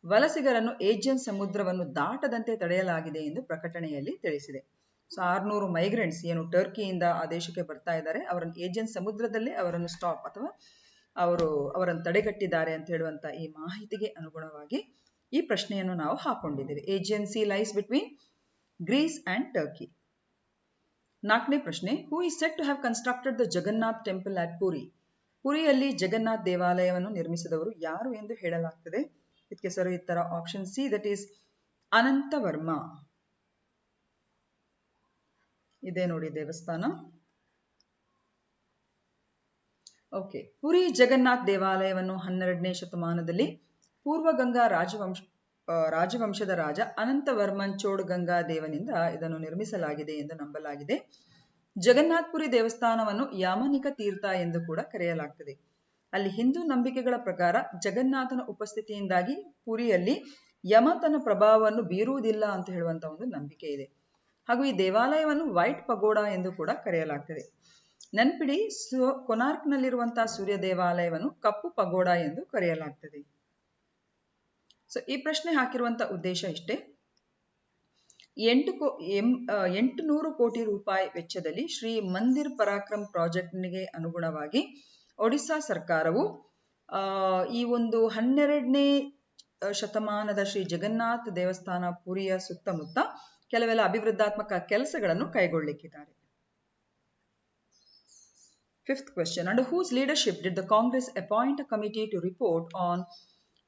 ವಲಸಿಗರನ್ನು ಏಜಿಯನ್ ಸಮುದ್ರವನ್ನು ದಾಟದಂತೆ ತಡೆಯಲಾಗಿದೆ ಎಂದು ಪ್ರಕಟಣೆಯಲ್ಲಿ ತಿಳಿಸಿದೆ. ಸೊ 600 ಮೈಗ್ರೆಂಟ್ಸ್ ಏನು ಟರ್ಕಿಯಿಂದ ಆ ದೇಶಕ್ಕೆ ಬರ್ತಾ ಇದ್ದಾರೆ, ಅವರನ್ನು ಏಜಿಯನ್ ಸಮುದ್ರದಲ್ಲೇ ಅವರನ್ನು ಸ್ಟಾಪ್ ಅಥವಾ ಅವರನ್ನು ತಡೆಗಟ್ಟಿದ್ದಾರೆ ಅಂತ ಹೇಳುವಂತ ಈ ಮಾಹಿತಿಗೆ ಅನುಗುಣವಾಗಿ ಈ ಪ್ರಶ್ನೆಯನ್ನು ನಾವು ಹಾಕೊಂಡಿದ್ದೇವೆ. Aegean sea lies between Greece and Turkey. 4ನೇ ಪ್ರಶ್ನೆ, who is said to have constructed the Jagannath temple at Puri? ಪುರಿಯಲ್ಲಿ ಜಗನ್ನಾಥ್ ದೇವಾಲಯವನ್ನು ನಿರ್ಮಿಸಿದವರು ಯಾರು ಎಂದು ಹೇಳಲಾಗ್ತದೆ? ಇದಕ್ಕೆ ಸರಿ ಉತ್ತರ option C, that is Anantavarma. ಇದೆ ನೋಡಿ ದೇವಸ್ಥಾನ. ಓಕೆ, ಪುರಿ ಜಗನ್ನಾಥ್ ದೇವಾಲಯವನ್ನು 12ನೇ ಶತಮಾನದಲ್ಲಿ ಪೂರ್ವ ಗಂಗಾ ರಾಜವಂಶದ ರಾಜ ಅನಂತವರ್ಮನ್ ಚೋಡ್ ಗಂಗಾ ದೇವನಿಂದ ಇದನ್ನು ನಿರ್ಮಿಸಲಾಗಿದೆ ಎಂದು ನಂಬಲಾಗಿದೆ. ಜಗನ್ನಾಥ್ ಪುರಿ ದೇವಸ್ಥಾನವನ್ನು ಯಾಮನಿಕ ತೀರ್ಥ ಎಂದು ಕೂಡ ಕರೆಯಲಾಗ್ತದೆ. ಅಲ್ಲಿ ಹಿಂದೂ ನಂಬಿಕೆಗಳ ಪ್ರಕಾರ ಜಗನ್ನಾಥನ ಉಪಸ್ಥಿತಿಯಿಂದಾಗಿ ಪುರಿಯಲ್ಲಿ ಯಮ ತನ್ನ ಪ್ರಭಾವವನ್ನು ಬೀರುವುದಿಲ್ಲ ಅಂತ ಹೇಳುವಂತ ಒಂದು ನಂಬಿಕೆ ಇದೆ. ಹಾಗೂ ಈ ದೇವಾಲಯವನ್ನು ವೈಟ್ ಪಗೋಡಾ ಎಂದು ಕೂಡ ಕರೆಯಲಾಗ್ತದೆ. ನೆನ್ಪಿಡಿ, ಕೊನಾರ್ಕ್ ನಲ್ಲಿರುವಂತಹ ಸೂರ್ಯ ದೇವಾಲಯವನ್ನು ಕಪ್ಪು ಪಗೋಡಾ ಎಂದು ಕರೆಯಲಾಗ್ತದೆ. ಸೊ ಈ ಪ್ರಶ್ನೆ ಹಾಕಿರುವಂತ ಉದ್ದೇಶ ಇಷ್ಟೇ. 800 ಕೋಟಿ ರೂಪಾಯಿ ವೆಚ್ಚದಲ್ಲಿ ಶ್ರೀ ಮಂದಿರ್ ಪರಾಕ್ರಮ್ ಪ್ರಾಜೆಕ್ಟ್ಗೆ ಅನುಗುಣವಾಗಿ ಒಡಿಶಾ ಸರ್ಕಾರವು ಈ ಒಂದು 12ನೇ ಶತಮಾನದ ಶ್ರೀ ಜಗನ್ನಾಥ್ ದೇವಸ್ಥಾನ ಪುರಿಯ ಸುತ್ತಮುತ್ತ ಕೆಲವೆಲ್ಲ ಅಭಿವೃದ್ಧಾತ್ಮಕ ಕೆಲಸಗಳನ್ನು ಕೈಗೊಳ್ಳಲಿಕ್ಕಿದ್ದಾರೆ. 5th question, under whose leadership did the Congress appoint a committee to report on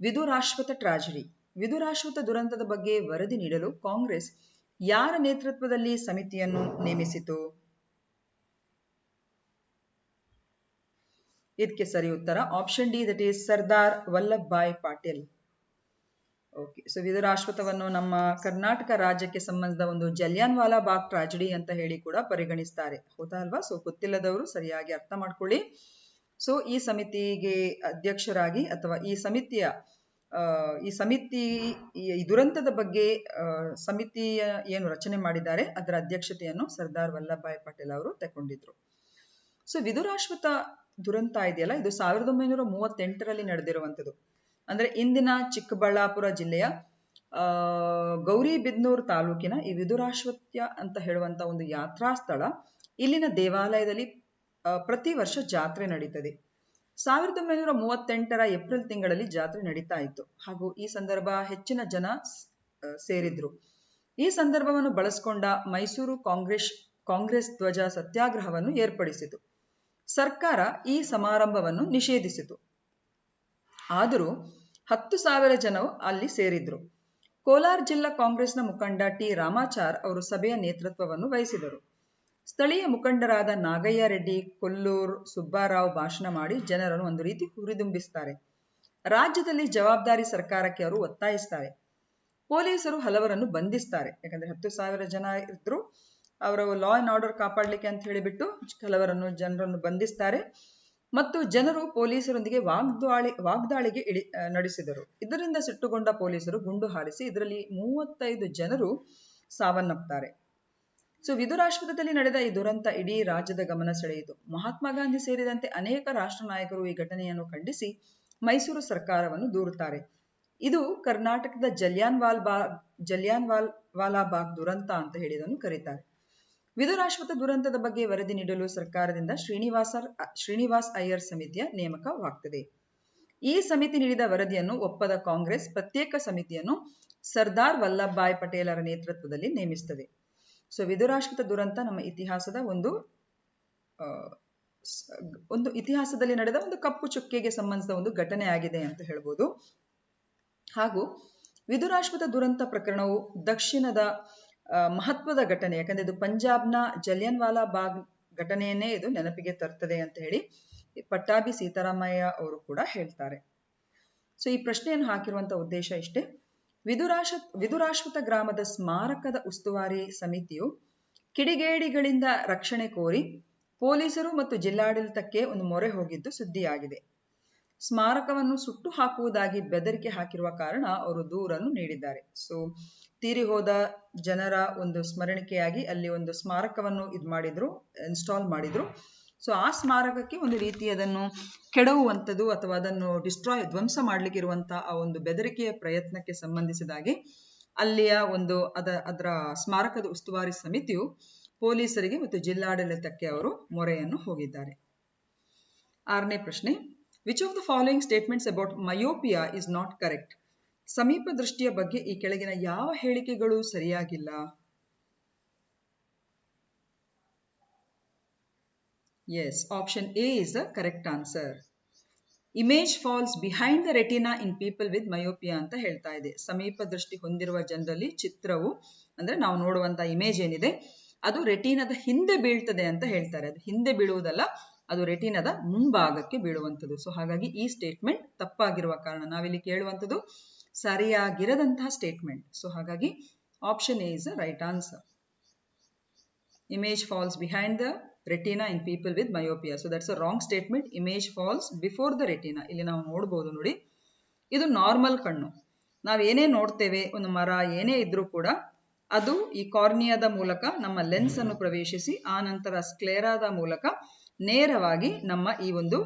Vidurashwatha tragedy? Vidurashwatha ದುರಂತದ ಬಗ್ಗೆ ವರದಿ ನೀಡಲು ಕಾಂಗ್ರೆಸ್ ಯಾರ ನೇತೃತ್ವದಲ್ಲಿ ಸಮಿತಿಯನ್ನು ನೇಮಿಸಿತು? ಇದಕ್ಕೆ ಸರಿ ಉತ್ತರ option D, that is Sardar Vallabhbhai Patil. Okay, so ವಿದುರಾಶ್ವತವನ್ನು ನಮ್ಮ ಕರ್ನಾಟಕ ರಾಜ್ಯಕ್ಕೆ ಸಂಬಂಧಿಸಿದ ಒಂದು ಜಲಿಯನ್ ವಾಲಾ ಬಾಗ್ ಟ್ರಾಜಿಡಿ ಅಂತ ಹೇಳಿ ಕೂಡ ಪರಿಗಣಿಸ್ತಾರೆ, ಹೌದಾ ಅಲ್ವಾ? ಸೊ ಗೊತ್ತಿಲ್ಲದವರು ಸರಿಯಾಗಿ ಅರ್ಥ ಮಾಡ್ಕೊಳ್ಳಿ. ಸೊ ಈ ಸಮಿತಿಗೆ ಅಧ್ಯಕ್ಷರಾಗಿ ಅಥವಾ ಈ ಸಮಿತಿ ಈ ದುರಂತದ ಬಗ್ಗೆ ಸಮಿತಿಯ ಏನು ರಚನೆ ಮಾಡಿದ್ದಾರೆ ಅದರ ಅಧ್ಯಕ್ಷತೆಯನ್ನು ಸರ್ದಾರ್ ವಲ್ಲಭಭಾಯ್ ಪಟೇಲ್ ಅವರು ತಗೊಂಡಿದ್ರು. ಸೊ ವಿದುರಾಶ್ವತ ದುರಂತ ಇದೆಯಲ್ಲ, ಇದು 1938ರಲ್ಲಿ ನಡೆದಿರುವಂಥದ್ದು. ಅಂದ್ರೆ ಇಂದಿನ ಚಿಕ್ಕಬಳ್ಳಾಪುರ ಜಿಲ್ಲೆಯ ಗೌರಿಬಿದನೂರು ತಾಲೂಕಿನ ಈ ವಿದುರಾಶ್ವತ್ಯ ಅಂತ ಹೇಳುವಂತ ಒಂದು ಯಾತ್ರಾ ಸ್ಥಳ, ಇಲ್ಲಿನ ದೇವಾಲಯದಲ್ಲಿ ಪ್ರತಿ ವರ್ಷ ಜಾತ್ರೆ ನಡೀತದೆ. 1938ರ ಏಪ್ರಿಲ್ ತಿಂಗಳಲ್ಲಿ ಜಾತ್ರೆ ನಡೀತಾ ಇತ್ತು ಹಾಗೂ ಈ ಸಂದರ್ಭ ಹೆಚ್ಚಿನ ಜನ ಸೇರಿದ್ರು. ಈ ಸಂದರ್ಭವನ್ನು ಬಳಸಿಕೊಂಡ ಮೈಸೂರು ಕಾಂಗ್ರೆಸ್ ಧ್ವಜ ಸತ್ಯಾಗ್ರಹವನ್ನು ಏರ್ಪಡಿಸಿತು. ಸರ್ಕಾರ ಈ ಸಮಾರಂಭವನ್ನು ನಿಷೇಧಿಸಿತು. ಆದರೂ 10,000 ಜನರು ಅಲ್ಲಿ ಸೇರಿದ್ರು. ಕೋಲಾರ ಜಿಲ್ಲಾ ಕಾಂಗ್ರೆಸ್ನ ಮುಖಂಡ ಟಿ ರಾಮಾಚಾರ್ ಅವರು ಸಭೆಯ ನೇತೃತ್ವವನ್ನು ವಹಿಸಿದರು. ಸ್ಥಳೀಯ ಮುಖಂಡರಾದ ನಾಗಯ್ಯ ರೆಡ್ಡಿ, ಕೊಲ್ಲೂರು ಸುಬ್ಬಾರಾವ್ ಭಾಷಣ ಮಾಡಿ ಜನರನ್ನು ಒಂದು ರೀತಿ ಹುರಿದುಂಬಿಸ್ತಾರೆ. ರಾಜ್ಯದಲ್ಲಿ ಜವಾಬ್ದಾರಿ ಸರ್ಕಾರಕ್ಕೆ ಅವರು ಒತ್ತಾಯಿಸ್ತಾರೆ. ಪೊಲೀಸರು ಹಲವರನ್ನು ಬಂಧಿಸ್ತಾರೆ. ಯಾಕಂದ್ರೆ 10,000 ಜನ ಇದ್ರು, ಅವರು ಲಾ ಅಂಡ್ ಆರ್ಡರ್ ಕಾಪಾಡಲಿಕ್ಕೆ ಅಂತ ಹೇಳಿಬಿಟ್ಟು ಜನರನ್ನು ಬಂಧಿಸ್ತಾರೆ ಮತ್ತು ಜನರು ಪೊಲೀಸರೊಂದಿಗೆ ವಾಗ್ದಾಳಿಗೆ ನಡೆಸಿದರು. ಇದರಿಂದ ಸಿಟ್ಟುಗೊಂಡ ಪೊಲೀಸರು ಗುಂಡು ಹಾರಿಸಿ ಇದರಲ್ಲಿ 35 ಜನರು ಸಾವನ್ನಪ್ತಾರೆ. ವಿಧುರಾಶ್ವತ್ಥದಲ್ಲಿ ನಡೆದ ಈ ದುರಂತ ಇಡೀ ರಾಜ್ಯದ ಗಮನ ಸೆಳೆಯಿತು. ಮಹಾತ್ಮ ಗಾಂಧಿ ಸೇರಿದಂತೆ ಅನೇಕ ರಾಷ್ಟ್ರ ನಾಯಕರು ಈ ಘಟನೆಯನ್ನು ಖಂಡಿಸಿ ಮೈಸೂರು ಸರ್ಕಾರವನ್ನು ದೂರುತ್ತಾರೆ. ಇದು ಕರ್ನಾಟಕದ ಜಲಿಯನ್ ವಾಲಾ ಬಾಗ್ ದುರಂತ ಅಂತ ಹೇಳಿದನ್ನು ಕರೀತಾರೆ. ವಿಧುರಾಶ್ವತ್ಥ ದುರಂತದ ಬಗ್ಗೆ ವರದಿ ನೀಡಲು ಸರ್ಕಾರದಿಂದ ಶ್ರೀನಿವಾಸ್ ಅಯ್ಯರ್ ಸಮಿತಿಯ ನೇಮಕವಾಗ್ತದೆ. ಈ ಸಮಿತಿ ನೀಡಿದ ವರದಿಯನ್ನು ಒಪ್ಪದ ಕಾಂಗ್ರೆಸ್ ಪ್ರತ್ಯೇಕ ಸಮಿತಿಯನ್ನು ಸರ್ದಾರ್ ವಲ್ಲಭಭಾಯ್ ಪಟೇಲರ ನೇತೃತ್ವದಲ್ಲಿ ನೇಮಿಸುತ್ತದೆ. ವಿಧುರಾಶ್ವತ್ಥ ದುರಂತ ನಮ್ಮ ಇತಿಹಾಸದ ಒಂದು ಇತಿಹಾಸದಲ್ಲಿ ನಡೆದ ಒಂದು ಕಪ್ಪು ಚುಕ್ಕೆಗೆ ಸಂಬಂಧಿಸಿದ ಒಂದು ಘಟನೆ ಆಗಿದೆ ಅಂತ ಹೇಳ್ಬೋದು. ಹಾಗೂ ವಿಧುರಾಶ್ವತ್ಥ ದುರಂತ ಪ್ರಕರಣವು ದಕ್ಷಿಣದ ಮಹತ್ವದ ಘಟನೆ. ಯಾಕಂದ್ರೆ ಇದು ಪಂಜಾಬ್ನ ಜಲಿಯನ್ ವಾಲಾ ಬಾಗ್ ಘಟನೆಯನ್ನೇ ಇದು ನೆನಪಿಗೆ ತರ್ತದೆ ಅಂತ ಹೇಳಿ ಪಟ್ಟಾಭಿ ಸೀತಾರಾಮಯ್ಯ ಅವರು ಕೂಡ ಹೇಳ್ತಾರೆ. ಈ ಪ್ರಶ್ನೆಯನ್ನು ಹಾಕಿರುವಂತಹ ಉದ್ದೇಶ ಇಷ್ಟೇ. ವಿಧುರಾಶ್ವತ್ಥ ಗ್ರಾಮದ ಸ್ಮಾರಕದ ಉಸ್ತುವಾರಿ ಸಮಿತಿಯು ಕಿಡಿಗೇಡಿಗಳಿಂದ ರಕ್ಷಣೆ ಕೋರಿ ಪೊಲೀಸರು ಮತ್ತು ಜಿಲ್ಲಾಡಳಿತಕ್ಕೆ ಒಂದು ಮೊರೆ ಹೋಗಿದ್ದು ಸುದ್ದಿಯಾಗಿದೆ. ಸ್ಮಾರಕವನ್ನು ಸುಟ್ಟು ಹಾಕುವುದಾಗಿ ಬೆದರಿಕೆ ಹಾಕಿರುವ ಕಾರಣ ಅವರು ದೂರನ್ನು ನೀಡಿದ್ದಾರೆ. ತೀರಿ ಹೋದ ಜನರ ಒಂದು ಸ್ಮರಣಿಕೆಯಾಗಿ ಅಲ್ಲಿ ಒಂದು ಸ್ಮಾರಕವನ್ನು ಇನ್ಸ್ಟಾಲ್ ಮಾಡಿದ್ರು. ಆ ಸ್ಮಾರಕಕ್ಕೆ ಒಂದು ರೀತಿ ಅದನ್ನು ಕೆಡವುವಂಥದ್ದು ಅಥವಾ ಅದನ್ನು ಧ್ವಂಸ ಮಾಡ್ಲಿಕ್ಕೆ ಇರುವಂತಹ ಆ ಒಂದು ಬೆದರಿಕೆಯ ಪ್ರಯತ್ನಕ್ಕೆ ಸಂಬಂಧಿಸಿದಾಗಿ ಅಲ್ಲಿಯ ಅದರ ಸ್ಮಾರಕದ ಉಸ್ತುವಾರಿ ಸಮಿತಿಯು ಪೊಲೀಸರಿಗೆ ಮತ್ತು ಜಿಲ್ಲಾಡಳಿತಕ್ಕೆ ಅವರು ಮೊರೆಯನ್ನು ಹೋಗಿದ್ದಾರೆ. 6ನೇ ಪ್ರಶ್ನೆ, which of the following statements about myopia is not correct? ಸಮೀಪ ದೃಷ್ಟಿಯ ಬಗ್ಗೆ ಈ ಕೆಳಗಿನ ಯಾವ ಹೇಳಿಕೆಗಳು ಸರಿಯಾಗಿಲ್ಲ? Yes, option A is the correct answer. Image falls behind the retina in people with myopia ಅಂತ ಹೇಳ್ತಾ ಇದೆ. ಸಮೀಪ ದೃಷ್ಟಿ ಹೊಂದಿರುವ ಜನರಲ್ಲಿ ಚಿತ್ರವು ಅಂದ್ರೆ ನಾವು ನೋಡುವಂತ ಇಮೇಜ್ ಏನಿದೆ ಅದು ರೆಟಿನಾದ ಹಿಂದೆ ಬೀಳ್ತದೆ ಅಂತ ಹೇಳ್ತಾರೆ. ಅದು ಹಿಂದೆ ಬೀಳುವುದಲ್ಲ, ಅದು ರೆಟಿನಾದ ಮುಂಭಾಗಕ್ಕೆ ಬೀಳುವಂಥದ್ದು. ಹಾಗಾಗಿ ಈ ಸ್ಟೇಟ್ಮೆಂಟ್ ತಪ್ಪಾಗಿರುವ ಕಾರಣ ನಾವಿಲ್ಲಿ ಕೇಳುವಂಥದ್ದು ಸರಿಯಾಗಿರದಂತಹ ಸ್ಟೇಟ್ಮೆಂಟ್. ಹಾಗಾಗಿ option A is the right answer. Image falls behind the retina in people with myopia. That's a wrong statement. Image falls before the retina. ಇಲ್ಲಿ ನಾವು ನೋಡಬಹುದು ನೋಡಿ, ಇದು ನಾರ್ಮಲ್ ಕಣ್ಣು. ನಾವು ಏನೇ ನೋಡ್ತೇವೆ, ಒಂದು ಮರ ಏನೇ ಇದ್ರೂ ಕೂಡ ಅದು ಈ ಕಾರ್ನಿಯಾದ ಮೂಲಕ ನಮ್ಮ ಲೆನ್ಸ್ ಅನ್ನು ಪ್ರವೇಶಿಸಿ ಆ ನಂತರ ಸ್ಕ್ಲೇರಾದ ಮೂಲಕ ನೇರವಾಗಿ ನಮ್ಮ ಈ ಒಂದು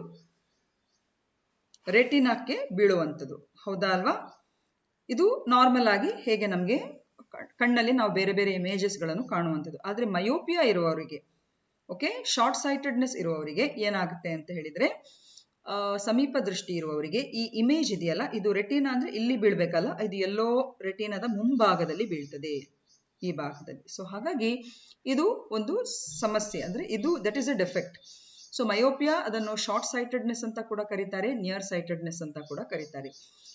ರೆಟಿನಾಕ್ಕೆ ಬೀಳುವಂಥದ್ದು. ಹೌದಾ ಅಲ್ವಾ? ಇದು ನಾರ್ಮಲ್ ಆಗಿ ಹೇಗೆ ನಮಗೆ ಕಣ್ಣಲ್ಲಿ ನಾವು ಬೇರೆ ಬೇರೆ ಇಮೇಜಸ್ ಗಳನ್ನು ಕಾಣುವಂಥದ್ದು. ಆದ್ರೆ ಮಯೋಪಿಯಾ ಇರುವವರಿಗೆ, ಶಾರ್ಟ್ ಸೈಟೆಡ್ನೆಸ್ ಇರುವವರಿಗೆ ಏನಾಗುತ್ತೆ ಅಂತ ಹೇಳಿದ್ರೆ, ಸಮೀಪ ದೃಷ್ಟಿ ಇರುವವರಿಗೆ ಈ ಇಮೇಜ್ ಇದೆಯಲ್ಲ, ಇದು ರೆಟಿನಾ ಅಂದ್ರೆ ಇಲ್ಲಿ ಬೀಳ್ಬೇಕಲ್ಲ, ಇದು ಎಲ್ಲೋ ರೆಟಿನಾದ ಮುಂಭಾಗದಲ್ಲಿ ಬೀಳ್ತದೆ, ಈ ಭಾಗದಲ್ಲಿ. ಹಾಗಾಗಿ ಇದು ಒಂದು ಸಮಸ್ಯೆ, ಅಂದ್ರೆ ಇದು that is a defect. Myopia ಅದನ್ನು ಶಾರ್ಟ್ ಸೈಟೆಡ್ನೆಸ್ ಅಂತ ಕೂಡ ಕರೀತಾರೆ, ನಿಯರ್ ಸೈಟೆಡ್ನೆಸ್ ಅಂತ ಕೂಡ ಕರೀತಾರೆ.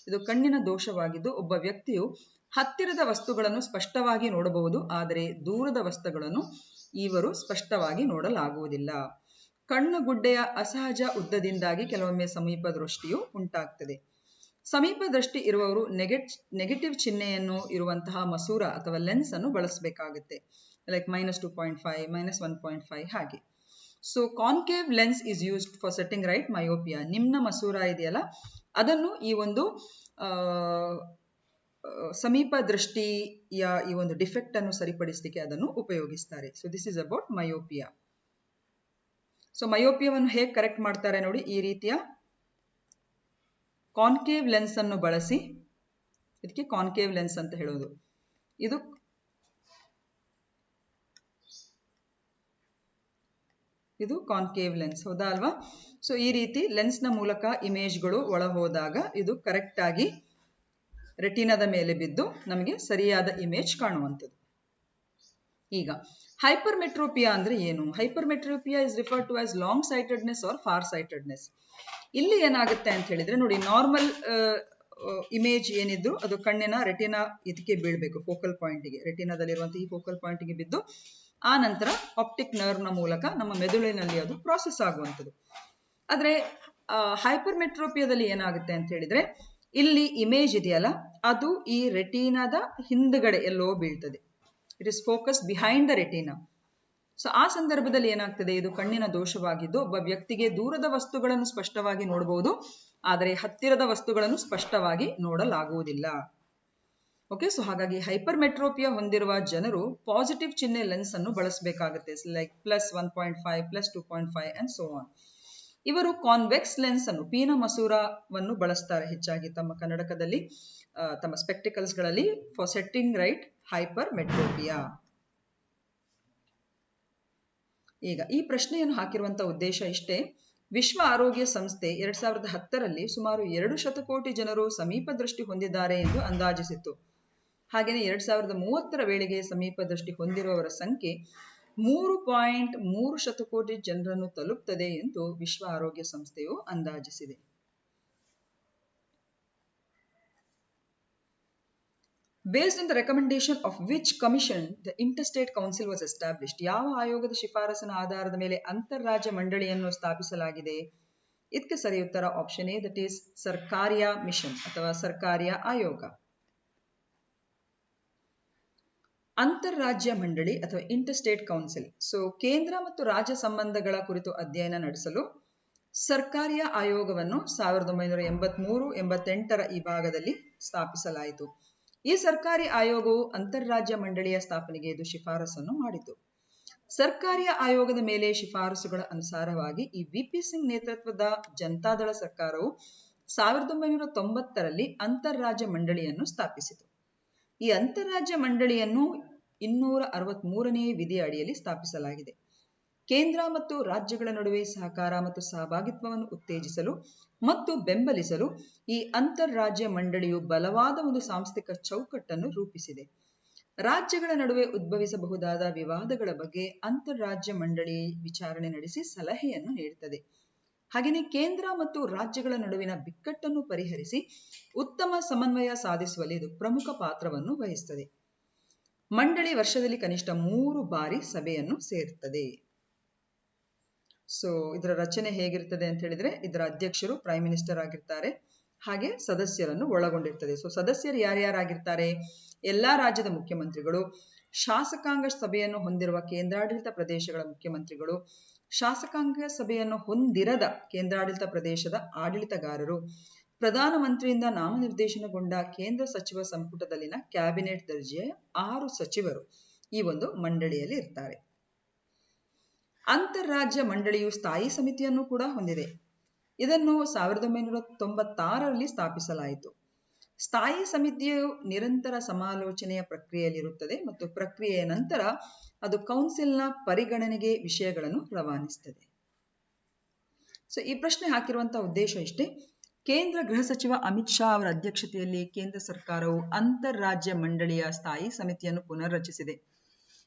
ಇದು ಕಣ್ಣಿನ ದೋಷವಾಗಿದ್ದು ಒಬ್ಬ ವ್ಯಕ್ತಿಯು ಹತ್ತಿರದ ವಸ್ತುಗಳನ್ನು ಸ್ಪಷ್ಟವಾಗಿ ನೋಡಬಹುದು, ಆದರೆ ದೂರದ ವಸ್ತುಗಳನ್ನು ಇವರು ಸ್ಪಷ್ಟವಾಗಿ ನೋಡಲಾಗುವುದಿಲ್ಲ. ಕಣ್ಣು ಗುಡ್ಡೆಯ ಅಸಹಜ ಉದ್ದದಿಂದಾಗಿ ಕೆಲವೊಮ್ಮೆ ಸಮೀಪ ದೃಷ್ಟಿಯು ಉಂಟಾಗ್ತದೆ. ಸಮೀಪ ದೃಷ್ಟಿ ಇರುವವರು ನೆಗೆಟಿವ್ ಚಿಹ್ನೆಯನ್ನು ಇರುವಂತಹ ಮಸೂರ ಅಥವಾ ಲೆನ್ಸ್ ಅನ್ನು ಬಳಸಬೇಕಾಗುತ್ತೆ. ಲೈಕ್ -2.5, -1.5 ಹಾಗೆ. Concave lens is used for setting right myopia. ನಿಮ್ನ ಮಸೂರ ಇದೆಯಲ್ಲ, ಅದನ್ನು ಈ ಒಂದು ಸಮೀಪ ದೃಷ್ಟಿಯ ಈ ಒಂದು ಡಿಫೆಕ್ಟ್ ಅನ್ನು ಸರಿಪಡಿಸಲಿಕ್ಕೆ ಅದನ್ನು ಉಪಯೋಗಿಸ್ತಾರೆ. This is about myopia. ಮಯೋಪಿಯಾವನ್ನು ಹೇಗೆ ಕರೆಕ್ಟ್ ಮಾಡ್ತಾರೆ ನೋಡಿ, ಈ ರೀತಿಯ ಕಾನ್ಕೇವ್ ಲೆನ್ಸ್ ಅನ್ನು ಬಳಸಿ, ಇದಕ್ಕೆ ಕಾನ್ಕೇವ್ ಲೆನ್ಸ್ ಅಂತ ಹೇಳೋದು. ಇದು ಕಾನ್ಕೇವ್ ಲೆನ್ಸ್, ಹೌದಾ ಅಲ್ವಾ? ಸೊ ಈ ರೀತಿ ಲೆನ್ಸ್ನ ಮೂಲಕ ಇಮೇಜ್ಗಳು ಒಳ ಹೋದಾಗ ಇದು ಕರೆಕ್ಟ್ ಆಗಿ ರೆಟಿನಾದ ಮೇಲೆ ಬಿದ್ದು ನಮಗೆ ಸರಿಯಾದ ಇಮೇಜ್ ಕಾಣುವಂಥದ್ದು. ಈಗ ಹೈಪರ್ಮೆಟ್ರೋಪಿಯಾ ಅಂದ್ರೆ ಏನು? Hypermetropia is referred to as long sightedness or far sightedness. ಇಲ್ಲಿ ಏನಾಗುತ್ತೆ ಅಂತ ಹೇಳಿದ್ರೆ ನೋಡಿ, ನಾರ್ಮಲ್ ಇಮೇಜ್ ಏನಿದ್ರು ಅದು ಕಣ್ಣಿನ ರೆಟಿನಾ ಇದಕ್ಕೆ ಬೀಳಬೇಕು, ಫೋಕಲ್ ಪಾಯಿಂಟ್ಗೆ, ರೆಟಿನಾದಲ್ಲಿರುವಂತಹ ಈ ಫೋಕಲ್ ಪಾಯಿಂಟ್ಗೆ ಬಿದ್ದು ಆ ನಂತರ ಆಪ್ಟಿಕ್ ನರ್ವ್ನ ಮೂಲಕ ನಮ್ಮ ಮೆದುಳಿನಲ್ಲಿ ಅದು ಪ್ರಾಸೆಸ್ ಆಗುವಂಥದ್ದು. ಆದ್ರೆ ಹೈಪರ್ಮೆಟ್ರೋಪಿಯಾದಲ್ಲಿ ಏನಾಗುತ್ತೆ ಅಂತ ಹೇಳಿದ್ರೆ ಇಲ್ಲಿ ಇಮೇಜ್ ಇದೆಯಲ್ಲ ಅದು ಈ ರೆಟಿನಾದ ಹಿಂದ್ಗಡೆ ಎಲ್ಲೋ ಬೀಳ್ತದೆ. It is focus behind the retina. So ಆ ಸಂದರ್ಭದಲ್ಲಿ ಏನಾಗ್ತದೆ, ಇದು ಕಣ್ಣಿನ ದೋಷವಾಗಿದ್ದು ಒಬ್ಬ ವ್ಯಕ್ತಿಗೆ ದೂರದ ವಸ್ತುಗಳನ್ನು ಸ್ಪಷ್ಟವಾಗಿ ನೋಡಬಹುದು, ಆದರೆ ಹತ್ತಿರದ ವಸ್ತುಗಳನ್ನು ಸ್ಪಷ್ಟವಾಗಿ ನೋಡಲಾಗುವುದಿಲ್ಲ. ಓಕೆ, ಸೊ ಹಾಗಾಗಿ ಹೈಪರ್ಮೆಟ್ರೋಪಿಯಾ ಹೊಂದಿರುವ ಜನರು ಪಾಸಿಟಿವ್ ಚಿಹ್ನೆ ಲೆನ್ಸ್ ಅನ್ನು ಬಳಸಬೇಕಾಗುತ್ತೆ, ಲೈಕ್ +1.5, +2.5 ಅಂಡ್ ಸೋ ಆನ್. ಇವರು ಕಾನ್ವೆಕ್ಸ್ ಲೆನ್ಸ್ ಅನ್ನು, ಪೀನ ಮಸೂರವನ್ನು ಬಳಸ್ತಾರೆ ಹೆಚ್ಚಾಗಿ ತಮ್ಮ ಕನ್ನಡಕದಲ್ಲಿ, ತಮ್ಮ ಸ್ಪೆಕ್ಟಿಕಲ್ಸ್ ಗಳಲ್ಲಿ ಫಾರ್ ಸೆಟ್ಟಿಂಗ್ ರೈಟ್ ಹೈಪರ್ಮೆಟ್ರೋಪಿಯಾ. ಈಗ ಈ ಪ್ರಶ್ನೆಯನ್ನು ಹಾಕಿರುವಂತಹ ಉದ್ದೇಶ ಇಷ್ಟೇ. ವಿಶ್ವ ಆರೋಗ್ಯ ಸಂಸ್ಥೆ 2010ರಲ್ಲಿ ಸುಮಾರು 2 ಶತಕೋಟಿ ಜನರು ಸಮೀಪ ದೃಷ್ಟಿ ಹೊಂದಿದ್ದಾರೆ ಎಂದು ಅಂದಾಜಿಸಿತ್ತು. ಹಾಗೆಯೇ 2030ರ ವೇಳೆಗೆ ಸಮೀಪ ದೃಷ್ಟಿ ಹೊಂದಿರುವವರ ಸಂಖ್ಯೆ 3.3 ಶತಕೋಟಿ ಜನರನ್ನು ತಲುಪ್ತದೆ ಎಂದು ವಿಶ್ವ ಆರೋಗ್ಯ ಸಂಸ್ಥೆಯು ಅಂದಾಜಿಸಿದೆ. Based on the recommendation of which commission the Interstate Council was established? ಯಾವ ಆಯೋಗದ ಶಿಫಾರಸಿನ ಆಧಾರದ ಮೇಲೆ ಅಂತರ್ರಾಜ್ಯ ಮಂಡಳಿಯನ್ನು ಸ್ಥಾಪಿಸಲಾಗಿದೆ? ಇದಕ್ಕೆ ಸರಿ ಉತ್ತರ option A, that is Sarkaria mission ಅಥವಾ ಸರ್ಕಾರಿಯ ಆಯೋಗ. ಅಂತರ್ರಾಜ್ಯ ಮಂಡಳಿ ಅಥವಾ ಇಂಟರ್ಸ್ಟೇಟ್ ಕೌನ್ಸಿಲ್. ಸೊ ಕೇಂದ್ರ ಮತ್ತು ರಾಜ್ಯ ಸಂಬಂಧಗಳ ಕುರಿತು ಅಧ್ಯಯನ ನಡೆಸಲು ಸರ್ಕಾರಿಯ ಆಯೋಗವನ್ನು 1983-88ರ ಈ ಭಾಗದಲ್ಲಿ ಸ್ಥಾಪಿಸಲಾಯಿತು. ಈ ಸರ್ಕಾರಿ ಆಯೋಗವು ಅಂತರ್ರಾಜ್ಯ ಮಂಡಳಿಯ ಸ್ಥಾಪನೆಗೆ ಇದು ಶಿಫಾರಸನ್ನು ಮಾಡಿತು. ಸರ್ಕಾರಿಯ ಆಯೋಗದ ಮೇಲೆ ಶಿಫಾರಸುಗಳ ಅನುಸಾರವಾಗಿ ಈ ವಿ.ಪಿ. ಸಿಂಗ್ ನೇತೃತ್ವದ ಜನತಾದಳ ಸರ್ಕಾರವು 1990ರಲ್ಲಿ ಅಂತರ್ರಾಜ್ಯ ಮಂಡಳಿಯನ್ನು ಸ್ಥಾಪಿಸಿತು. ಈ ಅಂತರ್ರಾಜ್ಯ ಮಂಡಳಿಯನ್ನು 263ನೇ ವಿಧಿಯ ಅಡಿಯಲ್ಲಿ ಸ್ಥಾಪಿಸಲಾಗಿದೆ. ಕೇಂದ್ರ ಮತ್ತು ರಾಜ್ಯಗಳ ನಡುವೆ ಸಹಕಾರ ಮತ್ತು ಸಹಭಾಗಿತ್ವವನ್ನು ಉತ್ತೇಜಿಸಲು ಮತ್ತು ಬೆಂಬಲಿಸಲು ಈ ಅಂತರ್ರಾಜ್ಯ ಮಂಡಳಿಯು ಬಲವಾದ ಒಂದು ಸಾಂಸ್ಥಿಕ ಚೌಕಟ್ಟನ್ನು ರೂಪಿಸಿದೆ. ರಾಜ್ಯಗಳ ನಡುವೆ ಉದ್ಭವಿಸಬಹುದಾದ ವಿವಾದಗಳ ಬಗ್ಗೆ ಅಂತರ್ರಾಜ್ಯ ಮಂಡಳಿ ವಿಚಾರಣೆ ನಡೆಸಿ ಸಲಹೆಯನ್ನು ನೀಡುತ್ತದೆ. ಹಾಗೆಯೇ ಕೇಂದ್ರ ಮತ್ತು ರಾಜ್ಯಗಳ ನಡುವಿನ ಬಿಕ್ಕಟ್ಟನ್ನು ಪರಿಹರಿಸಿ ಉತ್ತಮ ಸಮನ್ವಯ ಸಾಧಿಸುವಲ್ಲಿ ಇದು ಪ್ರಮುಖ ಪಾತ್ರವನ್ನು ವಹಿಸುತ್ತದೆ. ಮಂಡಳಿ ವರ್ಷದಲ್ಲಿ ಕನಿಷ್ಠ 3 ಬಾರಿ ಸಭೆಯನ್ನು ಸೇರುತ್ತದೆ. ಸೊ ಇದರ ರಚನೆ ಹೇಗಿರ್ತದೆ ಅಂತ ಹೇಳಿದ್ರೆ, ಇದರ ಅಧ್ಯಕ್ಷರು ಪ್ರೈಮ್ ಮಿನಿಸ್ಟರ್ ಆಗಿರ್ತಾರೆ, ಹಾಗೆ ಸದಸ್ಯರನ್ನು ಒಳಗೊಂಡಿರ್ತದೆ. ಸೊ ಸದಸ್ಯರು ಯಾರ್ಯಾರಾಗಿರ್ತಾರೆ? ಎಲ್ಲಾ ರಾಜ್ಯದ ಮುಖ್ಯಮಂತ್ರಿಗಳು, ಶಾಸಕಾಂಗ ಸಭೆಯನ್ನು ಹೊಂದಿರುವ ಕೇಂದ್ರಾಡಳಿತ ಪ್ರದೇಶಗಳ ಮುಖ್ಯಮಂತ್ರಿಗಳು, ಶಾಸಕಾಂಗ ಸಭೆಯನ್ನು ಹೊಂದಿರದ ಕೇಂದ್ರಾಡಳಿತ ಪ್ರದೇಶದ ಆಡಳಿತಗಾರರು, ಪ್ರಧಾನಮಂತ್ರಿಯಿಂದ ನಾಮನಿರ್ದೇಶನಗೊಂಡ ಕೇಂದ್ರ ಸಚಿವ ಸಂಪುಟದಲ್ಲಿನ ಕ್ಯಾಬಿನೆಟ್ ದರ್ಜೆಯ 6 ಸಚಿವರು ಈ ಒಂದು ಮಂಡಳಿಯಲ್ಲಿ ಇರ್ತಾರೆ. ಅಂತರ್ರಾಜ್ಯ ಮಂಡಳಿಯು ಸ್ಥಾಯಿ ಸಮಿತಿಯನ್ನು ಕೂಡ ಹೊಂದಿದೆ. ಇದನ್ನು 1996ರಲ್ಲಿ ಸ್ಥಾಪಿಸಲಾಯಿತು. ಸ್ಥಾಯಿ ಸಮಿತಿಯು ನಿರಂತರ ಸಮಾಲೋಚನೆಯ ಪ್ರಕ್ರಿಯೆಯಲ್ಲಿರುತ್ತದೆ ಮತ್ತು ಪ್ರಕ್ರಿಯೆಯ ನಂತರ ಅದು ಕೌನ್ಸಿಲ್ನ ಪರಿಗಣನೆಗೆ ವಿಷಯಗಳನ್ನು ರವಾನಿಸುತ್ತದೆ. ಸೊ ಈ ಪ್ರಶ್ನೆ ಹಾಕಿರುವಂತಹ ಉದ್ದೇಶ ಇಷ್ಟೇ. ಕೇಂದ್ರ ಗೃಹ ಸಚಿವ ಅಮಿತ್ ಶಾ ಅವರ ಅಧ್ಯಕ್ಷತೆಯಲ್ಲಿ ಕೇಂದ್ರ ಸರ್ಕಾರವು ಅಂತರ್ರಾಜ್ಯ ಮಂಡಳಿಯ ಸ್ಥಾಯಿ ಸಮಿತಿಯನ್ನು ಪುನರ್ರಚಿಸಿದೆ.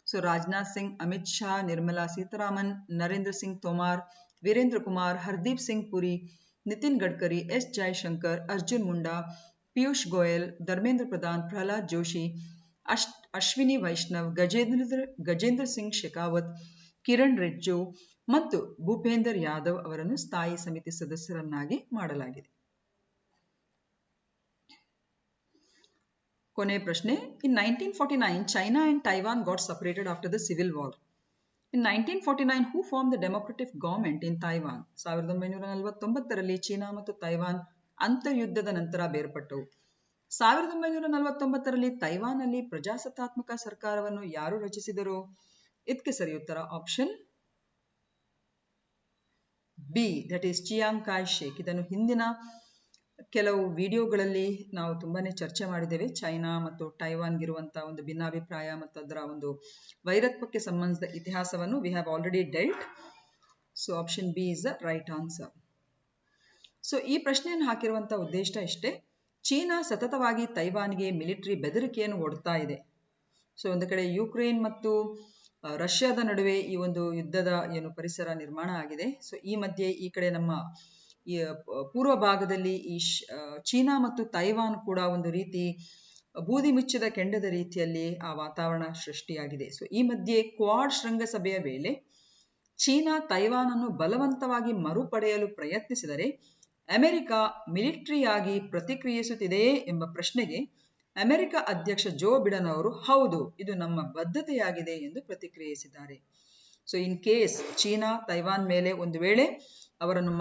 ಸೊ ರಾಜನಾಥ್ ಸಿಂಗ್, ಅಮಿತ್ ಶಾ, ನಿರ್ಮಲಾ ಸೀತಾರಾಮನ್, ನರೇಂದ್ರ ಸಿಂಗ್ ತೋಮಾರ್, ವೀರೇಂದ್ರ ಕುಮಾರ್, ಹರ್ದೀಪ್ ಸಿಂಗ್ ಪುರಿ, ನಿತಿನ್ ಗಡ್ಕರಿ, ಎಸ್ ಜೈಶಂಕರ್, ಅರ್ಜುನ್ ಮುಂಡಾ, ಪಿಯೂಷ್ ಗೋಯಲ್, ಧರ್ಮೇಂದ್ರ ಪ್ರಧಾನ್, ಪ್ರಹ್ಲಾದ್ ಜೋಶಿ, ಅಶ್ವಿನಿ ವೈಷ್ಣವ್, ಗಜೇಂದ್ರ ಸಿಂಗ್ ಶೆಖಾವತ್, ಕಿರಣ್ ರಿಜ್ಜು ಮತ್ತು ಭೂಪೇಂದರ್ ಯಾದವ್ ಅವರನ್ನು ಸ್ಥಾಯಿ ಸಮಿತಿ ಸದಸ್ಯರನ್ನಾಗಿ ಮಾಡಲಾಗಿದೆ. ಕೊನೆಯ ಪ್ರಶ್ನೆ. ಇನ್ 1949, China and Taiwan got separated after the civil war. In 1949, who formed the democratic government in Taiwan? 1949ರಲ್ಲಿ ಚೀನಾ ಮತ್ತು ತೈವಾನ್ ಅಂತರ್ಯುದ್ಧದ ನಂತರ ಬೇರ್ಪಟ್ಟವು. 1949ರಲ್ಲಿ ತೈವಾನ್ನಲ್ಲಿ ಪ್ರಜಾಸತ್ತಾತ್ಮಕ ಸರ್ಕಾರವನ್ನು ಯಾರು ರಚಿಸಿದರು? ಇದಕ್ಕೆ ಸರಿ ಉತ್ತರ option B, that is Chiang ಕಾಯ್ ಶೇಕ್. ಇದನ್ನು ಹಿಂದಿನ ಕೆಲವು ವಿಡಿಯೋಗಳಲ್ಲಿ ನಾವು ತುಂಬಾನೇ ಚರ್ಚೆ ಮಾಡಿದ್ದೇವೆ. ಚೈನಾ ಮತ್ತು ಟೈವಾನ್ಗಿರುವಂತಹ ಒಂದು ಭಿನ್ನಾಭಿಪ್ರಾಯ ಮತ್ತು ಅದರ ಒಂದು ವೈರತ್ವಕ್ಕೆ ಸಂಬಂಧಿಸಿದ ಇತಿಹಾಸವನ್ನು we have already delt. So option B is the right answer. So ಈ ಪ್ರಶ್ನೆಯನ್ನು ಹಾಕಿರುವಂತಹ ಉದ್ದೇಶ ಇಷ್ಟೇ, ಚೀನಾ ಸತತವಾಗಿ ತೈವಾನ್ಗೆ ಮಿಲಿಟರಿ ಬೆದರಿಕೆಯನ್ನು ಒಡ್ತಾ ಇದೆ. ಸೊ ಒಂದು ಕಡೆ ಯುಕ್ರೇನ್ ಮತ್ತು ರಷ್ಯಾದ ನಡುವೆ ಈ ಒಂದು ಯುದ್ಧದ ಏನು ಪರಿಸರ ನಿರ್ಮಾಣ ಆಗಿದೆ. ಸೊ ಈ ಮಧ್ಯೆ ಈ ಕಡೆ ನಮ್ಮ ಈ ಪೂರ್ವ ಭಾಗದಲ್ಲಿ ಈ ಚೀನಾ ಮತ್ತು ತೈವಾನ್ ಕೂಡ ಒಂದು ರೀತಿ ಬೂದಿ ಮುಚ್ಚಿದ ಕೆಂಡದ ರೀತಿಯಲ್ಲಿ ಆ ವಾತಾವರಣ ಸೃಷ್ಟಿಯಾಗಿದೆ. ಸೊ ಈ ಮಧ್ಯೆ ಕ್ವಾಡ್ ಶೃಂಗಸಭೆಯ ವೇಳೆ ಚೀನಾ ತೈವಾನ್ ಅನ್ನು ಬಲವಂತವಾಗಿ ಮರುಪಡೆಯಲು ಪ್ರಯತ್ನಿಸಿದರೆ ಅಮೆರಿಕ ಮಿಲಿಟರಿಯಾಗಿ ಪ್ರತಿಕ್ರಿಯಿಸುತ್ತಿದೆಯೇ ಎಂಬ ಪ್ರಶ್ನೆಗೆ ಅಮೆರಿಕ ಅಧ್ಯಕ್ಷ ಜೋ ಬಿಡನ್ ಅವರು ಹೌದು, ಇದು ನಮ್ಮ ಬದ್ಧತೆಯಾಗಿದೆ ಎಂದು ಪ್ರತಿಕ್ರಿಯಿಸಿದ್ದಾರೆ. So in case China Taiwan ಮೇಲೆ ಒಂದು ವೇಳೆ ಅವರನ್ನು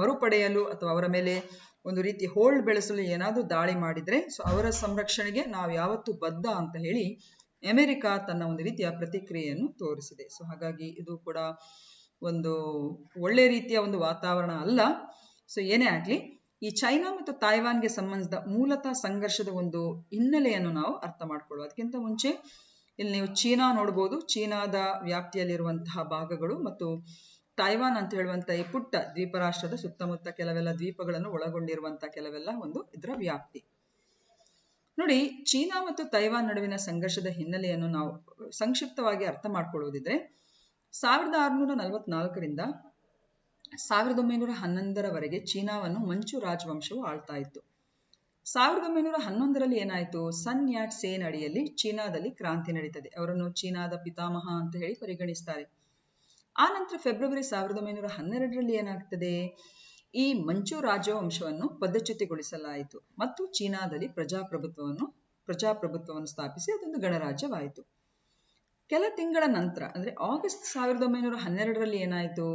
ಮರುಪಡೆಯಲು ಅಥವಾ ಅವರ ಮೇಲೆ ಒಂದು ರೀತಿ ಹೋಲ್ಡ್ ಬೆಳೆಸಲು ಏನಾದರೂ ದಾಳಿ ಮಾಡಿದ್ರೆ ಸೊ ಅವರ ಸಂರಕ್ಷಣೆಗೆ ನಾವು ಯಾವತ್ತೂ ಬದ್ಧ ಅಂತ ಹೇಳಿ ಅಮೆರಿಕ ತನ್ನ ಒಂದು ರೀತಿಯ ಪ್ರತಿಕ್ರಿಯೆಯನ್ನು ತೋರಿಸಿದೆ. ಸೊ ಹಾಗಾಗಿ ಇದು ಕೂಡ ಒಂದು ಒಳ್ಳೆ ರೀತಿಯ ಒಂದು ವಾತಾವರಣ ಅಲ್ಲ. ಸೊ ಏನೇ ಆಗ್ಲಿ, ಈ ಚೈನಾ ಮತ್ತು ತೈವಾನ್ಗೆ ಸಂಬಂಧಿಸಿದ ಮೂಲತಃ ಸಂಘರ್ಷದ ಒಂದು ಹಿನ್ನೆಲೆಯನ್ನು ನಾವು ಅರ್ಥ ಮಾಡ್ಕೊಳ್ಳುವ. ಅದಕ್ಕಿಂತ ಮುಂಚೆ ಇಲ್ಲಿ ನೀವು ಚೀನಾ ನೋಡ್ಬೋದು, ಚೀನಾದ ವ್ಯಾಪ್ತಿಯಲ್ಲಿರುವಂತಹ ಭಾಗಗಳು ಮತ್ತು ತೈವಾನ್ ಅಂತ ಹೇಳುವಂತಹ ಈ ಪುಟ್ಟ ದ್ವೀಪ ರಾಷ್ಟ್ರದ ಸುತ್ತಮುತ್ತ ಕೆಲವೆಲ್ಲ ದ್ವೀಪಗಳನ್ನು ಒಳಗೊಂಡಿರುವಂತಹ ಕೆಲವೆಲ್ಲ ಒಂದು ಇದರ ವ್ಯಾಪ್ತಿ. ನೋಡಿ, ಚೀನಾ ಮತ್ತು ತೈವಾನ್ ನಡುವಿನ ಸಂಘರ್ಷದ ಹಿನ್ನೆಲೆಯನ್ನು ನಾವು ಸಂಕ್ಷಿಪ್ತವಾಗಿ ಅರ್ಥ ಮಾಡ್ಕೊಳ್ಳುವುದಿದ್ರೆ 1644ರಿಂದ 1911ರವರೆಗೆ ಚೀನಾವನ್ನು ಮಂಚು ರಾಜವಂಶವು ಆಳ್ತಾ ಇತ್ತು. 1911ರಲ್ಲಿ ಏನಾಯಿತು, ಸನ್ ಯಾಟ್ ಸೇನ್ ಅಡಿಯಲ್ಲಿ ಚೀನಾದಲ್ಲಿ ಕ್ರಾಂತಿ ನಡೀತದೆ. ಅವರನ್ನು ಚೀನಾದ ಪಿತಾಮಹ ಅಂತ ಹೇಳಿ ಪರಿಗಣಿಸ್ತಾರೆ. ಆ ನಂತರ ಫೆಬ್ರವರಿ 1912ರಲ್ಲಿ ಏನಾಗ್ತದೆ, ಈ ಮಂಚು ರಾಜವಂಶವನ್ನು ಪದಚ್ಯುತಿಗೊಳಿಸಲಾಯಿತು ಮತ್ತು ಚೀನಾದಲ್ಲಿ ಪ್ರಜಾಪ್ರಭುತ್ವವನ್ನು ಸ್ಥಾಪಿಸಿ ಅದೊಂದು ಗಣರಾಜ್ಯವಾಯಿತು. ಕೆಲ ತಿಂಗಳ ನಂತರ ಅಂದ್ರೆ ಆಗಸ್ಟ್ 1912ರಲ್ಲಿ ಏನಾಯಿತು,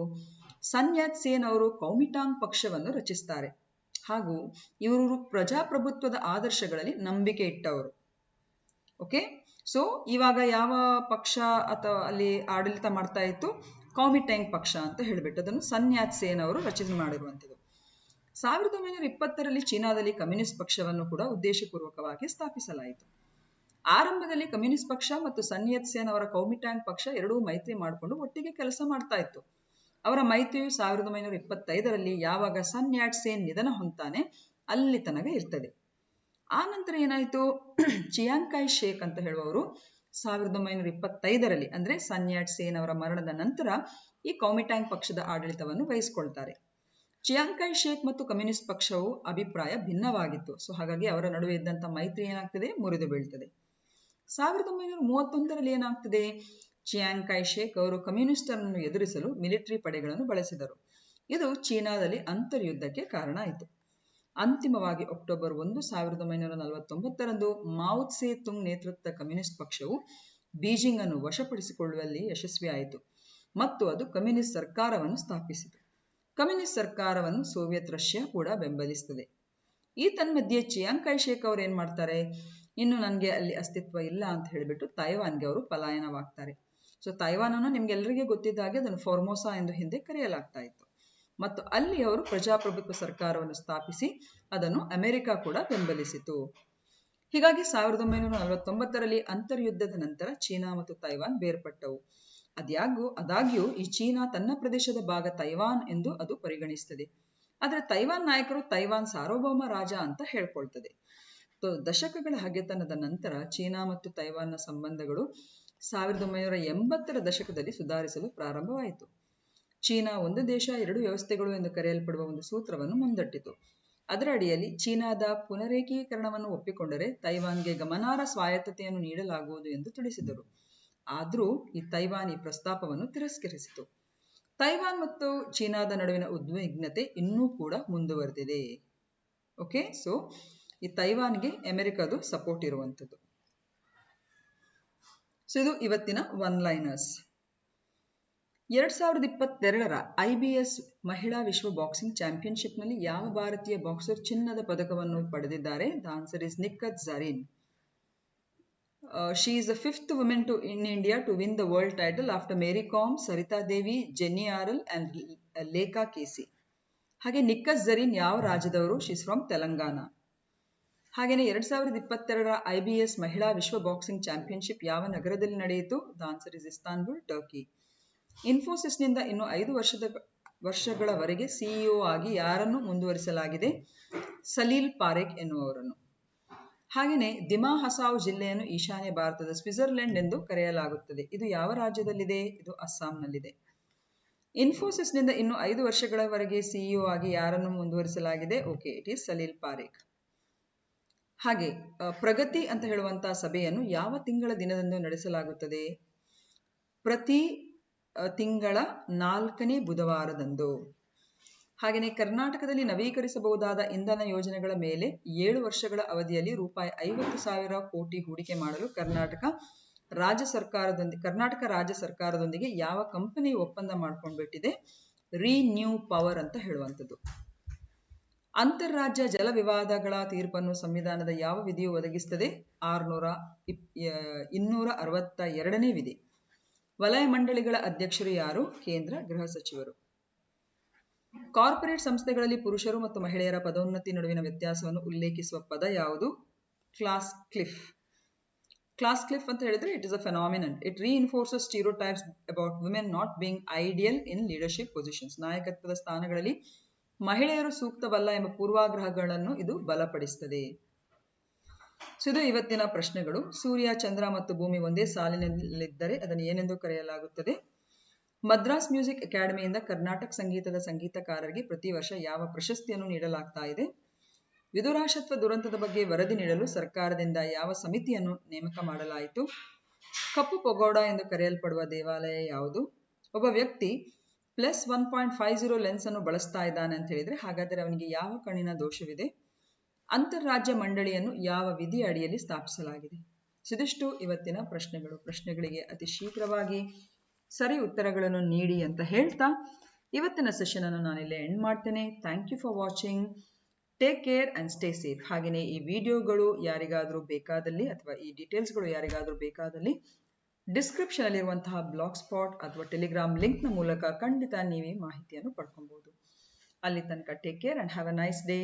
ಸನ್ ಯಾಟ್ ಸೇನ್ ಅವರು ಕೌಮಿಟಾಂಗ್ ಪಕ್ಷವನ್ನು ರಚಿಸ್ತಾರೆ. ಹಾಗೂ ಇವರು ಪ್ರಜಾಪ್ರಭುತ್ವದ ಆದರ್ಶಗಳಲ್ಲಿ ನಂಬಿಕೆ ಇಟ್ಟವರು. ಓಕೆ, ಸೊ ಇವಾಗ ಯಾವ ಪಕ್ಷ ಅಥವಾ ಅಲ್ಲಿ ಆಡಳಿತ ಮಾಡ್ತಾ ಇತ್ತು, ಕೌಮಿಟಾಂಗ್ ಪಕ್ಷ ಅಂತ ಹೇಳಿಬಿಟ್ಟು ಅದನ್ನು ಸನ್ ಯಾಟ್ ಸೇನ್ ಅವರು ರಚನೆ ಮಾಡಿರುವಂಥದ್ದು. 1920ರಲ್ಲಿ ಚೀನಾದಲ್ಲಿ ಕಮ್ಯುನಿಸ್ಟ್ ಪಕ್ಷವನ್ನು ಕೂಡ ಉದ್ದೇಶಪೂರ್ವಕವಾಗಿ ಸ್ಥಾಪಿಸಲಾಯಿತು. ಆರಂಭದಲ್ಲಿ ಕಮ್ಯುನಿಸ್ಟ್ ಪಕ್ಷ ಮತ್ತು ಸನ್ ಯಾಟ್ ಸೇನ್ ಅವರ ಕೌಮಿಟಾಂಗ್ ಪಕ್ಷ ಎರಡೂ ಮೈತ್ರಿ ಮಾಡಿಕೊಂಡು ಒಟ್ಟಿಗೆ ಕೆಲಸ ಮಾಡ್ತಾ ಇತ್ತು. ಅವರ ಮೈತ್ರಿಯು 1925ರಲ್ಲಿ ಯಾವಾಗ ಸನ್ ಯಾಟ್ ಸೇನ್ ನಿಧನ ಹೊಂತಾನೆ ಅಲ್ಲಿ ತನಕ ಇರ್ತದೆ. ಆ ನಂತರ ಏನಾಯಿತು, ಚಿಯಾಂಗ್ ಕೈ ಶೇಕ್ ಅಂತ ಹೇಳುವವರು 1925ರಲ್ಲಿ ಅಂದ್ರೆ ಸನ್ ಯಾಟ್ ಸೇನ್ ಅವರ ಮರಣದ ನಂತರ ಈ ಕೌಮಿಟಾಂಗ್ ಪಕ್ಷದ ಆಡಳಿತವನ್ನು ವಹಿಸಿಕೊಳ್ತಾರೆ. ಚಿಯಾಂಗ್ ಕೈ ಶೇಕ್ ಮತ್ತು ಕಮ್ಯುನಿಸ್ಟ್ ಪಕ್ಷವು ಅಭಿಪ್ರಾಯ ಭಿನ್ನವಾಗಿತ್ತು. ಸೊ ಹಾಗಾಗಿ ಅವರ ನಡುವೆ ಇದ್ದಂತ ಮೈತ್ರಿ ಏನಾಗ್ತದೆ, ಮುರಿದು ಬೀಳ್ತದೆ. 1931ರಲ್ಲಿ ಏನಾಗ್ತದೆ, ಚಿಯಾಂಗ್ ಕೈ ಶೇಕ್ ಅವರು ಕಮ್ಯುನಿಸ್ಟರನ್ನು ಎದುರಿಸಲು ಮಿಲಿಟರಿ ಪಡೆಗಳನ್ನು ಬಳಸಿದರು. ಇದು ಚೀನಾದಲ್ಲಿ ಅಂತರ್ಯುದ್ಧಕ್ಕೆ ಕಾರಣ ಆಯಿತು. ಅಂತಿಮವಾಗಿ ಅಕ್ಟೋಬರ್ 1, 1949ರಂದು ಮಾವ್ ತ್ಸೆ ತುಂಗ್ ನೇತೃತ್ವದ ಕಮ್ಯುನಿಸ್ಟ್ ಪಕ್ಷವು ಬೀಜಿಂಗ್ ಅನ್ನು ವಶಪಡಿಸಿಕೊಳ್ಳುವಲ್ಲಿ ಯಶಸ್ವಿಯಾಯಿತು ಮತ್ತು ಅದು ಕಮ್ಯುನಿಸ್ಟ್ ಸರ್ಕಾರವನ್ನು ಸ್ಥಾಪಿಸಿತು. ಕಮ್ಯುನಿಸ್ಟ್ ಸರ್ಕಾರವನ್ನು ಸೋವಿಯತ್ ರಷ್ಯಾ ಕೂಡ ಬೆಂಬಲಿಸುತ್ತದೆ. ಈ ತನ್ಮಧ್ಯೆ ಚಿಯಾಂಗ್ ಕೈ ಶೇಕ್ ಅವರು ಏನ್ ಮಾಡ್ತಾರೆ, ಇನ್ನು ನನಗೆ ಅಲ್ಲಿ ಅಸ್ತಿತ್ವ ಇಲ್ಲ ಅಂತ ಹೇಳಿಬಿಟ್ಟು ತೈವಾನ್ಗೆ ಅವರು ಪಲಾಯನವಾಗ್ತಾರೆ. ಸೊ ತೈವಾನ್ ಅನ್ನು ನಿಮ್ಗೆಲ್ಲರಿಗೆ ಗೊತ್ತಿದ್ದ ಹಾಗೆ ಅದನ್ನು ಫಾರ್ಮೋಸಾ ಎಂದು ಹಿಂದೆ ಕರೆಯಲಾಗ್ತಾ ಇತ್ತು ಮತ್ತು ಅಲ್ಲಿ ಅವರು ಪ್ರಜಾಪ್ರಭುತ್ವ ಸರ್ಕಾರವನ್ನು ಸ್ಥಾಪಿಸಿ ಅದನ್ನು ಅಮೆರಿಕ ಕೂಡ ಬೆಂಬಲಿಸಿತು. ಹೀಗಾಗಿ 1949ರಲ್ಲಿ ಅಂತರ್ಯುದ್ಧದ ನಂತರ ಚೀನಾ ಮತ್ತು ತೈವಾನ್ ಬೇರ್ಪಟ್ಟವು. ಆದಾಗ್ಯೂ ಈ ಚೀನಾ ತನ್ನ ಪ್ರದೇಶದ ಭಾಗ ತೈವಾನ್ ಎಂದು ಅದು ಪರಿಗಣಿಸುತ್ತದೆ. ಆದರೆ ತೈವಾನ್ ನಾಯಕರು ತೈವಾನ್ ಸಾರ್ವಭೌಮ ರಾಜ ಅಂತ ಹೇಳ್ಕೊಳ್ತದೆ. ದಶಕಗಳ ಹಗೆತನದ ನಂತರ ಚೀನಾ ಮತ್ತು ತೈವಾನ್ನ ಸಂಬಂಧಗಳು 1980ರ ದಶಕದಲ್ಲಿ ಸುಧಾರಿಸಲು ಪ್ರಾರಂಭವಾಯಿತು. ಚೀನಾ ಒಂದು ದೇಶ ಎರಡು ವ್ಯವಸ್ಥೆಗಳು ಎಂದು ಕರೆಯಲ್ಪಡುವ ಒಂದು ಸೂತ್ರವನ್ನು ಮುಂದಿಟ್ಟಿತು. ಅದರ ಅಡಿಯಲ್ಲಿ ಚೀನಾದ ಪುನರೇಕೀಕರಣವನ್ನು ಒಪ್ಪಿಕೊಂಡರೆ ತೈವಾನ್ಗೆ ಗಮನಾರ್ಹ ಸ್ವಾಯತ್ತತೆಯನ್ನು ನೀಡಲಾಗುವುದು ಎಂದು ತಿಳಿಸಿದರು. ಆದರೂ ಈ ತೈವಾನ್ ಈ ಪ್ರಸ್ತಾಪವನ್ನು ತಿರಸ್ಕರಿಸಿತು. ತೈವಾನ್ ಮತ್ತು ಚೀನಾದ ನಡುವಿನ ಉದ್ವಿಗ್ನತೆ ಇನ್ನೂ ಕೂಡ ಮುಂದುವರೆದಿದೆ. ಓಕೆ, ಸೊ ಈ ತೈವಾನ್ಗೆ ಅಮೆರಿಕದು ಸಪೋರ್ಟ್ ಇರುವಂಥದ್ದು. ಸೊ ಇದು ಇವತ್ತಿನ ಒನ್ ಲೈನರ್ಸ್. 2022ರ IBS ಮಹಿಳಾ ವಿಶ್ವ ಬಾಕ್ಸಿಂಗ್ ಚಾಂಪಿಯನ್ಶಿಪ್ನಲ್ಲಿ ಯಾವ ಭಾರತೀಯ ಬಾಕ್ಸರ್ ಚಿನ್ನದ ಪದಕವನ್ನು ಪಡೆದಿದ್ದಾರೆ? The answer is Nikhat Zareen. She is the fifth woman in India to win the world title after Mary Kom, Sarita Devi, Jenny Arl and Lekha Casey. ಹಾಗೆ ನಿಖತ್ ಝರೀನ್ ಯಾವ ರಾಜ್ಯದವರು? She is from Telangana. ಹಾಗೆಯೇ 2022ರ IBS ಮಹಿಳಾ ವಿಶ್ವ boxing championship ಯಾವ ನಗರದಲ್ಲಿ ನಡೆಯಿತು? The answer is Istanbul, Turkey. ಇನ್ಫೋಸಿಸ್ನಿಂದ ಇನ್ನು 5 ವರ್ಷಗಳವರೆಗೆ ಸಿಇಒ ಆಗಿ ಯಾರನ್ನು ಮುಂದುವರಿಸಲಾಗಿದೆ? ಸಲೀಲ್ ಪಾರೇಖ್ ಎನ್ನುವವರನ್ನು. ಹಾಗೆಯೇ ದಿಮಾ ಹಸಾವ್ ಜಿಲ್ಲೆಯನ್ನು ಈಶಾನ್ಯ ಭಾರತದ ಸ್ವಿಟ್ಜರ್ಲೆಂಡ್ ಎಂದು ಕರೆಯಲಾಗುತ್ತದೆ. ಇದು ಯಾವ ರಾಜ್ಯದಲ್ಲಿದೆ? ಇದು ಅಸ್ಸಾಂನಲ್ಲಿದೆ. ಇನ್ಫೋಸಿಸ್ನಿಂದ ಇನ್ನು 5 ವರ್ಷಗಳವರೆಗೆ ಸಿಇಒ ಆಗಿ ಯಾರನ್ನು ಮುಂದುವರಿಸಲಾಗಿದೆ? Okay, it is Salil Parekh. ಹಾಗೆ ಪ್ರಗತಿ ಅಂತ ಹೇಳುವಂತಹ ಸಭೆಯನ್ನು ಯಾವ ತಿಂಗಳ ದಿನದಂದು ನಡೆಸಲಾಗುತ್ತದೆ? ಪ್ರತಿ ತಿಂಗಳ 4ನೇ ಬುಧವಾರದಂದು. ಹಾಗೆಯೇ ಕರ್ನಾಟಕದಲ್ಲಿ ನವೀಕರಿಸಬಹುದಾದ ಇಂಧನ ಯೋಜನೆಗಳ ಮೇಲೆ 7 ವರ್ಷಗಳ ಅವಧಿಯಲ್ಲಿ ರೂಪಾಯಿ 50,000 ಕೋಟಿ ಹೂಡಿಕೆ ಮಾಡಲು ಕರ್ನಾಟಕ ರಾಜ್ಯ ಸರ್ಕಾರದೊಂದಿಗೆ ಯಾವ ಕಂಪನಿ ಒಪ್ಪಂದ ಮಾಡ್ಕೊಂಡ್ಬಿಟ್ಟಿದೆ? ರಿನ್ಯೂ ಪವರ್ ಅಂತ ಹೇಳುವಂಥದ್ದು. ಅಂತಾರಾಜ್ಯ ಜಲ ವಿವಾದಗಳ ತೀರ್ಪನ್ನು ಸಂವಿಧಾನದ ಯಾವ ವಿಧಿಯು ಒದಗಿಸುತ್ತದೆ? 262ನೇ ವಿಧಿ. ವಲಯ ಮಂಡಳಿಗಳ ಅಧ್ಯಕ್ಷರು ಯಾರು? ಕೇಂದ್ರ ಗೃಹ ಸಚಿವರು. ಕಾರ್ಪೊರೇಟ್ ಸಂಸ್ಥೆಗಳಲ್ಲಿ ಪುರುಷರು ಮತ್ತು ಮಹಿಳೆಯರ ಪದೋನ್ನತಿ ನಡುವಿನ ವ್ಯತ್ಯಾಸವನ್ನು ಉಲ್ಲೇಖಿಸುವ ಪದ ಯಾವುದು? Class cliff. ಕ್ಲಾಸ್ ಕ್ಲಿಫ್ ಅಂತ ಹೇಳಿದ್ರೆ it is a phenomenon. It reinforces stereotypes about women not being ideal in leadership positions. ನಾಯಕತ್ವದ ಸ್ಥಾನಗಳಲ್ಲಿ ಮಹಿಳೆಯರು ಸೂಕ್ತವಲ್ಲ ಎಂಬ ಪೂರ್ವಾಗ್ರಹಗಳನ್ನು ಇದು ಬಲಪಡಿಸುತ್ತದೆ. ಇದು ಇವತ್ತಿನ ಪ್ರಶ್ನೆಗಳು. ಸೂರ್ಯ, ಚಂದ್ರ ಮತ್ತು ಭೂಮಿ ಒಂದೇ ಸಾಲಿನಲ್ಲಿದ್ದರೆ ಅದನ್ನು ಏನೆಂದು ಕರೆಯಲಾಗುತ್ತದೆ? ಮದ್ರಾಸ್ ಮ್ಯೂಸಿಕ್ ಅಕಾಡೆಮಿಯಿಂದ ಕರ್ನಾಟಕ ಸಂಗೀತದ ಸಂಗೀತಕಾರರಿಗೆ ಪ್ರತಿ ವರ್ಷ ಯಾವ ಪ್ರಶಸ್ತಿಯನ್ನು ನೀಡಲಾಗ್ತಾ ಇದೆ? ವಿದುರಾಶತ್ವ ದುರಂತದ ಬಗ್ಗೆ ವರದಿ ನೀಡಲು ಸರ್ಕಾರದಿಂದ ಯಾವ ಸಮಿತಿಯನ್ನು ನೇಮಕ ಮಾಡಲಾಯಿತು? ಕಪ್ಪು ಪಗೋಡ ಎಂದು ಕರೆಯಲ್ಪಡುವ ದೇವಾಲಯ ಯಾವುದು? ಒಬ್ಬ ವ್ಯಕ್ತಿ +1.50 ಲೆನ್ಸ್ ಅನ್ನು ಬಳಸ್ತಾ ಇದ್ದಾನೆ ಅಂತ ಹೇಳಿದ್ರೆ ಹಾಗಾದರೆ ಅವನಿಗೆ ಯಾವ ಕಣ್ಣಿನ ದೋಷವಿದೆ? ಅಂತಾರಾಜ್ಯ ಮಂಡಳಿಯನ್ನು ಯಾವ ವಿಧಿಯ ಅಡಿಯಲ್ಲಿ ಸ್ಥಾಪಿಸಲಾಗಿದೆ? ಇದಿಷ್ಟು ಇವತ್ತಿನ ಪ್ರಶ್ನೆಗಳು. ಪ್ರಶ್ನೆಗಳಿಗೆ ಅತಿ ಶೀಘ್ರವಾಗಿ ಸರಿ ಉತ್ತರಗಳನ್ನು ನೀಡಿ ಅಂತ ಹೇಳ್ತಾ ಇವತ್ತಿನ ಸೆಷನ್ ಅನ್ನು ನಾನಿಲ್ಲೇ ಎಂಡ್ ಮಾಡ್ತೇನೆ. Thank you for watching. Take care and stay safe. ಹಾಗೆಯೇ ಈ ವಿಡಿಯೋಗಳು ಯಾರಿಗಾದರೂ ಬೇಕಾದಲ್ಲಿ ಅಥವಾ ಈ ಡೀಟೇಲ್ಸ್ಗಳು ಯಾರಿಗಾದರೂ ಬೇಕಾದಲ್ಲಿ ಡಿಸ್ಕ್ರಿಪ್ಷನ್ ಅಲ್ಲಿರುವಂತಹ ಬ್ಲಾಗ್ ಸ್ಪಾಟ್ ಅಥವಾ ಟೆಲಿಗ್ರಾಮ್ ಲಿಂಕ್ನ ಮೂಲಕ ಖಂಡಿತ ನೀವೇ ಮಾಹಿತಿಯನ್ನು ಪಡ್ಕೊಬಹುದು. ಅಲ್ಲಿ ತನಕ take care and have a nice day.